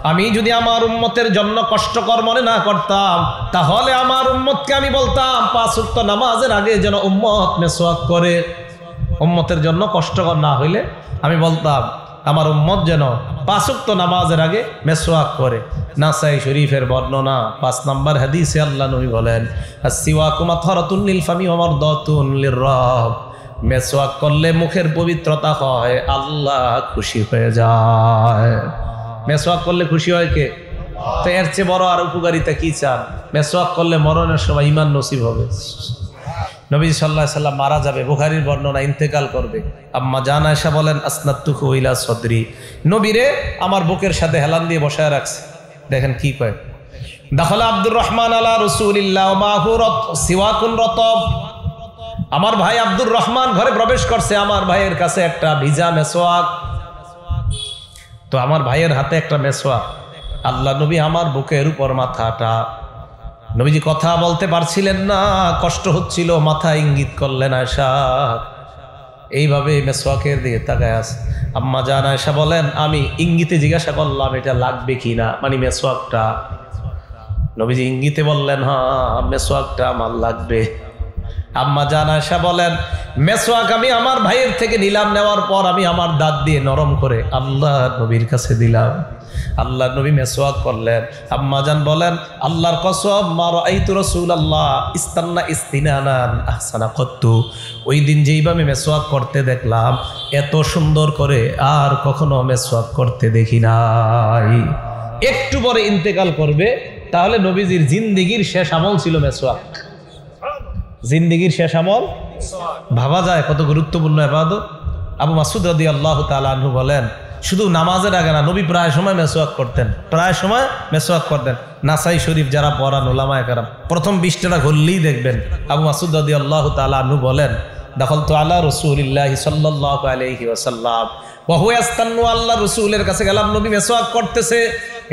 আমি যদি আমার উম্মতের জন্য কষ্টকর মনে না করতাম, তাহলে আমার উম্মতকে আমি বলতাম 5 ওয়াক্ত নামাজের আগে যেন উম্মত মেসওয়াক করে। উম্মতের জন্য কষ্টকর না হইলে আমি বলতাম আমার উম্মত যেন 5 ওয়াক্ত নামাজের আগে মেসওয়াক করে। নাসাই শরীফের বর্ণনা 5 নাম্বার হাদিসে আল্লাহ নবী বলেন, আসসিওয়াকু মাতহারাতুন লিল ফামি ওয়া মারদাতুন লির-রাব, মেসওয়াক করলে মুখের পবিত্রতা হয়, আল্লাহ খুশি হয়ে যায়। মেসওয়াক করলে খুশি হয় কে? তো এর চেয়ে বড় আর উপকারিতা কি চান? মেসওয়াক করলে মরণের সময় ঈমান নসিব হবে। নবী সাল্লাল্লাহু আলাইহি সাল্লাম মারা যাবে, বুখারীর বর্ণনা, ইন্তেকাল করবে। আম্মা জান আয়েশা বলেন, আসনাতুহু ইলা সদরি, নবীরে আমার বুকের সাথে হেলান দিয়ে বসায় রাখছে। দেখেন কি কয়, দাখালা আব্দুর রহমান আলা রাসূলিল্লাহ মাহু সিওয়াকুন রতব, আমার ভাই আব্দুর রহমান ঘরে প্রবেশ করছে, আমার ভাইয়ের কাছে একটা ভিজা মেসওয়াক। তো আমার ভাইয়ের হাতে একটা মেসওয়াক, আল্লাহ নবী আমার বুকের উপর মাথাটা, নবীজি কথা বলতে পারছিলেন না, কষ্ট হচ্ছিল, মাথা ইঙ্গিত করলেন আয়েশা, এইভাবে মেসওয়াকের দিকে তাকায় আছে। আম্মা জান আয়েশা বলেন, আমি ইঙ্গিতে জিজ্ঞাসা করলাম এটা লাগবে কিনা, মানে মেসওয়াকটা। নবীজি ইঙ্গিতে বললেন, হ্যাঁ মেসওয়াকটা আমার লাগবে। আম্মা জান আয়েশা বলেন, মেসওয়াক আমি আমার ভাইয়ের থেকে নিলাম, নেওয়ার পর আমি আমার দাঁত দিয়ে নরম করে আল্লাহ নবীর কাছে দিলাম। আল্লাহ নবী মেসওয়াক করলেন। আম্মা জান বলেন, আল্লাহর কসম, মা রাআইতু রাসূলুল্লাহ ইস্তান্না ইস্তিনানান আহসানা কত্তু, ওই দিন যেইভাবে মেসওয়াক করতে দেখলাম, এত সুন্দর করে আর কখনো মেসওয়াক করতে দেখি নাই। একটু পরে ইন্তেকাল করবে, তাহলে নবীজির জিন্দেগির শেষ আমল ছিল মেসওয়াক। জিন্দেগির শেষ আমল, ভাবা যায় কত গুরুত্বপূর্ণ ইবাদত। আবু মাসউদ রাদিয়াল্লাহু তাআলা আনহু বলেন, শুধু নামাজের আগে না, নবী প্রায় সময় মেসওয়াক করতেন, প্রায় সময় মেসওয়াক করতেন। নাসাই শরীফ যারা পড়ান উলামায়ে কেরাম প্রথম 20টা ঘুরলেই দেখবেন আবু মাসউদ রাদিয়াল্লাহু তাআলা আনহু বলেন, দাখালতু আলা রাসূলিল্লাহি সাল্লাল্লাহু আলাইহি ওয়াসাল্লাম ওয়া হুয়া ইস্তান্নু, আল্লাহ রাসূলের কাছে গেলাম, নবী মেসওয়াক করতেছে।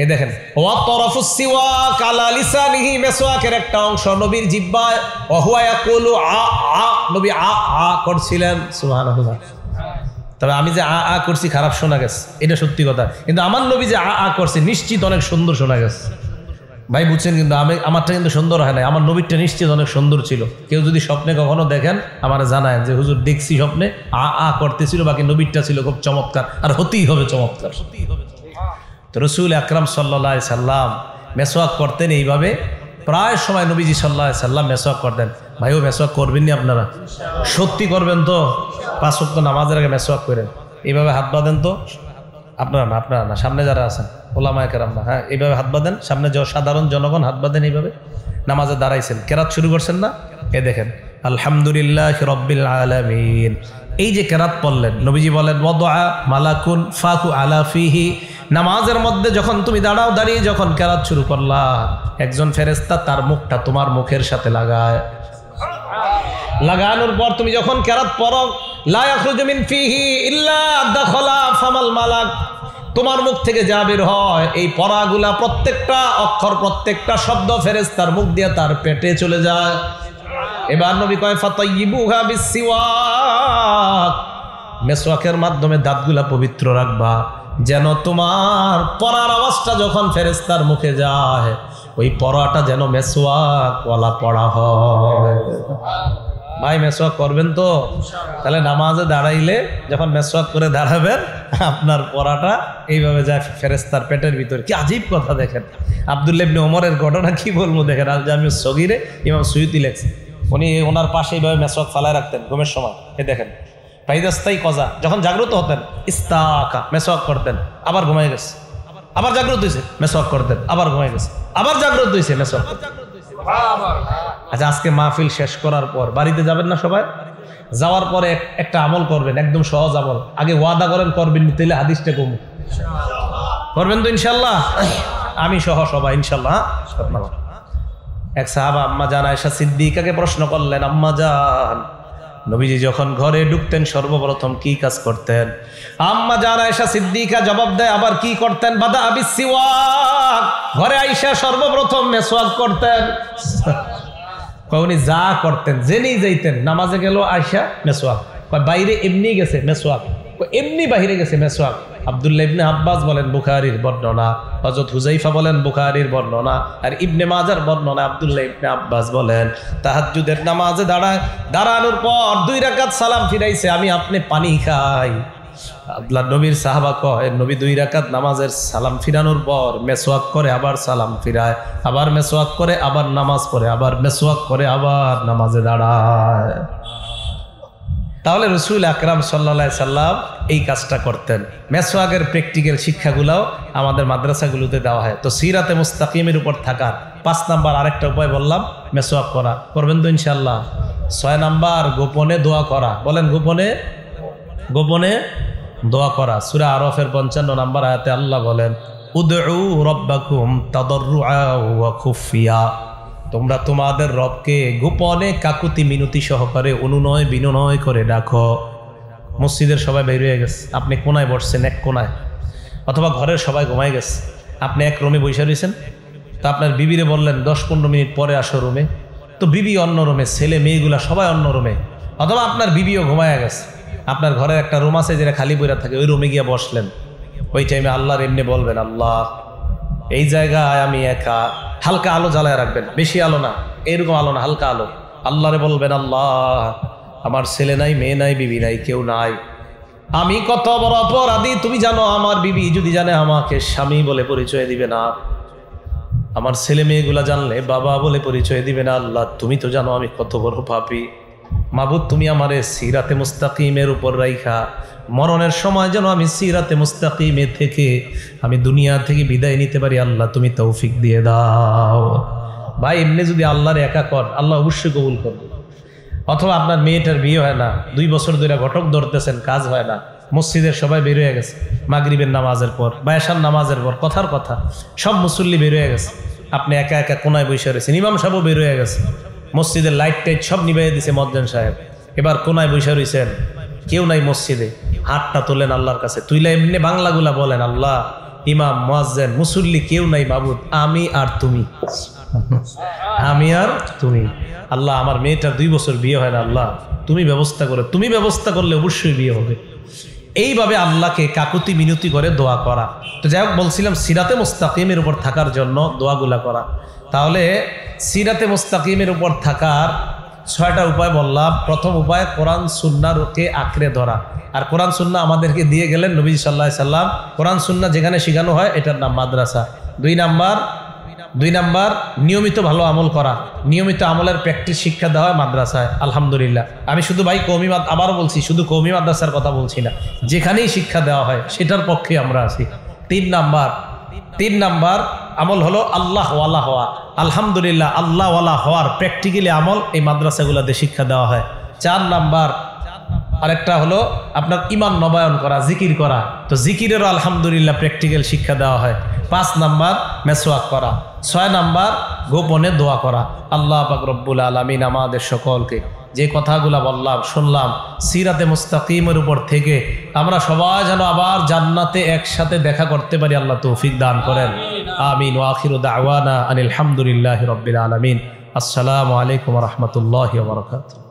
এই দেখেন ওয়া তারাফুস সিওয়াক আলা লিসানিহি, মেসওয়াকের একটা অংশ নবীর জিহ্বায়, ওয়া হুয়া ইয়াকুলু আ আ, নবী আ আ করছিলেন। সুবহানাল্লাহ। তবে আমি যে আ আ করছি খারাপ শোনা গেছে, এটা সত্যি কথা, কিন্তু আমার নবী যে আ আ করছে নিশ্চিত অনেক সুন্দর শোনা গেছে। ভাই বুঝছেন, কিন্তু আমারটা কিন্তু সুন্দর হয় নাই, আমার নবীরটা নিশ্চিত অনেক সুন্দর ছিল। কেউ যদি স্বপ্নে কখনো দেখেন আমার জানায় যে হুজুর দেখছি স্বপ্নে আ আ করতেছিল, বাকি নবীরটা ছিল খুব চমৎকার, আর হতেই হবে চমৎকার। তো রসুল আকরাম সাল্লাল্লাহু আলাইহি সাল্লাম মেসওয়াক করতেন এইভাবে, প্রায় সময় নবীজি সাল্লাল্লাহু আলাইহি সাল্লাম মেসওয়াক করতেন। ভাইও মেসওয়াক করবেন নি আপনারা? সত্যি করবেন তো? 5 ওয়াক্ত নামাজের আগে মেসওয়াক করেন, এইভাবে হাত বাঁধেন তো। আপনারা না, সামনে যারা আছেন ওলামায়ে কেরাম না, হ্যাঁ এইভাবে হাত বাঁধেন, সামনে যে সাধারণ জনগণ হাত বাঁধেন এইভাবে। নামাজে দাঁড়াইছেন, কেরাত শুরু করছেন না, এ দেখেন আলহামদুলিল্লাহি রাব্বিল আলামিন, এই যে কেরাত পড়লেন, নবীজি বলেন ওয়াদআ মালাকুন ফাকু আলা ফিহি, নামাজের মধ্যে যখন তুমি দাঁড়িয়ে যখন কেরাত শুরু করলা, একজন ফেরেশতা তার মুখটা তোমার মুখের সাথে লাগানোর পর তুমি যখন কেরাত পড়ো, লা ইয়াখরুজু মিন ফিহি ইল্লা দাখালা ফামাল মালাক, তোমার মুখ থেকে যা বের হয় এই পড়াগুলা প্রত্যেকটা অক্ষর প্রত্যেকটা শব্দ ফেরেশতার মুখ দিয়ে তার পেটে চলে যায়। এবার নবী কয় ফাতাইয়িবুহা বিসসিওয়াক, মেসওয়াকের মাধ্যমে দাঁতগুলা পবিত্র রাখবা, যেন তোমার পড়ার আওয়াজটা যখন ফেরেশতার মুখে যায় ওই পড়াটা যেন মেসওয়াক ওয়ালা পড়া হয়। ভাই মেসওয়াক করবেন তো? তাহলে নামাজে দাঁড়াইলে যখন মেসওয়াক করে দাঁড়াবেন আপনার পড়াটা এইভাবে যায় ফেরেশতার পেটের ভিতর। কি আজীব কথা দেখেন, আব্দুল্লাহ ইবনে ওমরের ঘটনা কি বলবো দেখেন, আল জামিউস সগীরে ইমাম সুয়ুতি লেখছে, উনি ওনার পাশে এইভাবে মেসওয়াক ফালায় রাখতেন ঘুমের সময়। এই দেখেন ফাইদাস্তাই কজা, যখন জাগ্রত হতেন ইস্তাকা মেসওয়াক করতেন, আবার ঘুমাই গেছে, আবার জাগ্রত হয়েছে মেসওয়াক করতেন, আবার ঘুমাই গেছে, আবার জাগ্রত হয়েছে মেসওয়াক করতেন। আচ্ছা আজকে মাহফিল শেষ করার পর বাড়িতে যাবেন না সবাই? যাওয়ার পরে একটা আমল করবেন, একদম সহজ আমল, আগে ওয়াদা করেন করবেন, তাহলে হাদিসটা কমু করবেন তো ইনশাল্লাহ, আমি সহ সবাই ইনশাল্লাহ। এক সাহাবা আম্মা জান আয়েশা সিদ্দিকাকে প্রশ্ন করলেন, আম্মা জান নবীজি যখন ঘরে ঢুকতেন সর্বপ্রথম কি কাজ করতেন? আম্মা জান আয়েশা সিদ্দিকা জবাব দেয়, আবার কি করতেন? বাদা আবিস সিওয়াক, ঘরে আয়েশা সর্বপ্রথম মেসওয়াক করতেন। উনি যা করতেন জেনেই যাইতেন, নামাজে গেল আয়েশা মেসওয়াক, বাইরে এমনি গেছে মেসওয়াক, এমনি বাইরে গেছে মেসওয়াক। আব্দুল্লাহ ইবনে আব্বাস বলেন বুখারীর বর্ণনা, হযরত হুযায়ফা বলেন বুখারীর বর্ণনা, আর ইবনে মাজার বর্ণনা আব্দুল্লাহ ইবনে আব্বাস বলেন তাহাজ্জুদের নামাজে দাঁড়ানোর পর 2 রাকাত সালাম ফিরাইছে, আমি আপনি পানি খাই। আল্লাহ নবীর সাহাবা কয় নবী 2 রাকাত নামাজের সালাম ফিরানোর পর মেসওয়াক করে আবার সালাম ফিরায়, আবার মেসওয়াক করে আবার নামাজ পড়ে, আবার মেসওয়াক করে আবার নামাজে দাঁড়ায়। তাহলে রসুল আকরাম সাল্লাল্লাহু আলাইহি সাল্লাম এই কাজটা করতেন। মেসওয়াকের প্র্যাকটিক্যাল শিক্ষাগুলোও আমাদের মাদ্রাসাগুলোতে দেওয়া হয়। তো সিরাতে মুস্তাকিমের উপর থাকার 5 নাম্বার আরেকটা উপায় বললাম, মেসওয়াক করা, করবেন তো ইনশাআল্লাহ। 6 নাম্বার গোপনে দোয়া করা, বলেন গোপনে দোয়া করা। সূরা আরাফের 55 নাম্বার আয়াতে আল্লাহ বলেন উদউ রাব্বাকুম তাদাররুআ ওয়া খুফিয়া, তোমরা তোমাদের রবকে গোপনে কাকুতি মিনতি সহকারে অনুনয় বিনয় করে ডাকো। মসজিদের সবাই বের হয়ে গেছে, আপনি কোনায় বসছেন এক কোনায়, অথবা ঘরের সবাই ঘুমাই গেছে, আপনি এক রুমে বসে রয়েছেন। তো আপনার বিবিরে বললেন 10-15 মিনিট পরে আসো রুমে, তো বিবি অন্য রুমে, ছেলে মেয়েগুলা সবাই অন্য রুমে, অথবা আপনার বিবিও ঘুমায়া গেছে, আপনার ঘরের একটা রুম আছে যেটা খালি বইরা থাকে, ওই রুমে গিয়ে বসলেন। ওই টাইমে আল্লাহর এমনি বলবেন আল্লাহ এই জায়গায় আমি একা, হালকা আলো জ্বালায় রাখবেন, বেশি আলো না, এরকম আলো না, হালকা আলো। আল্লাহরে বলবেন আল্লাহ আমার ছেলে নাই, মেয়ে নাই, বিবি নাই, কেউ নাই, আমি কত বড় অপরাধী তুমি জানো, আমার বিবি যদি জানে আমাকে স্বামী বলে পরিচয় দিবে না, আমার ছেলে মেয়েগুলা জানলে বাবা বলে পরিচয় দিবে না, আল্লাহ তুমি তো জানো আমি কত বড় পাপী, মাবুদ তুমি আমারে সিরাতে মুস্তাকিমের উপর রাইখা মরণের সময় যেন আমি সিরাতে মুস্তাকিমে থেকে আমি দুনিয়া থেকে বিদায় নিতে পারি, আল্লাহ তুমি তৌফিক দিয়ে দাও। ভাই এমনি যদি আল্লাহর একা কর, আল্লাহ অবশ্যই কবুল করবে। অথবা আপনার মেয়েটার বিয়ে হয় না, 2 বছর ধরে ঘটক ধরতেছেন, কাজ হয় না, মসজিদের সবাই বের হয়ে গেছে মাগরিবের নামাজের পর বা এশার নামাজের পর, কথার কথা সব মুসল্লি বের হয়ে গেছে, আপনি একা একা কোনায় বসে রয়েছেন, ইমাম সাহেবও বের হয়ে গেছে, মসজিদের লাইট টাইট সব নিভাইয়ে দিছে মুয়াজ্জিন সাহেব, এবার কোনায় বসে রয়েছেন, কেউ নাই মসজিদে, হাতটা তোলেন আল্লাহর কাছে, তুইলা এমনি বাংলাগুলা বলেন আল্লাহ ইমাম, মুয়াজ্জিন, মুসল্লি কেউ নাই মাবুদ, আমি আর তুমি, আমি আর তুমি। আল্লাহ আমার মেয়েটার 2 বছর বিয়ে হয় না, আল্লাহ তুমি ব্যবস্থা করো, তুমি ব্যবস্থা করলে অবশ্যই বিয়ে হবে। এইভাবে আল্লাহকে কাকুতি মিনতি করে দোয়া করা। তো যাই হোক, বলছিলাম সিরাতে মুস্তাকিমের উপর থাকার জন্য দোয়াগুলা করা। তাহলে সিরাতে মুস্তাকিমের উপর থাকার 6টা উপায় বললাম। প্রথম উপায় কোরআন সুন্নাহকে আঁকড়ে ধরা। আর কোরআন সুন্নাহ আমাদেরকে দিয়ে গেলেন নবী সাল্লাল্লাহু আলাইহি সাল্লাম। কোরআন সুন্নাহ যেখানে শেখানো হয় এটার নাম মাদ্রাসা। 2 নাম্বার নিয়মিত ভালো আমল করা, নিয়মিত আমলের প্র্যাকটিস শিক্ষা দেওয়া হয় মাদ্রাসায়। আলহামদুলিল্লাহ, আমি শুধু ভাই কওমি আবারও বলছি, শুধু কওমি মাদ্রাসার কথা বলছি না, যেখানেই শিক্ষা দেওয়া হয় সেটার পক্ষে আমরা আছি। 3 নাম্বার আমল হলো আল্লাহ ওয়ালা হওয়া। আলহামদুলিল্লাহ, আল্লাহ ওয়ালা হওয়ার প্র্যাকটিক্যালি আমল এই মাদ্রাসাগুলোতে শিক্ষা দেওয়া হয়। 4 নাম্বার আরেকটা হলো আপনার ইমান নবায়ন করা, জিকির করা। তো জিকিরেরও আলহামদুলিল্লাহ প্র্যাকটিক্যাল শিক্ষা দেওয়া হয়। 5 নাম্বার মেসওয়াক করা। 6 নাম্বার গোপনে দোয়া করা। আল্লাহ পাক রব্বুল আলামিন আমাদের সকলকে যে কথাগুলো বললাম শুনলাম সিরাতে মুস্তাকিমের উপর থেকে আমরা সবাই যেন আবার জান্নাতে একসাথে দেখা করতে পারি, আল্লাহ তৌফিক দান করেন। আমিন। ওয়া আখিরু দাওয়ানা আনিল হামদুলিল্লাহি রাব্বিল আলামিন। আসসালামু আলাইকুম ওয়া রাহমাতুল্লাহি ওয়া বারাকাতুহু।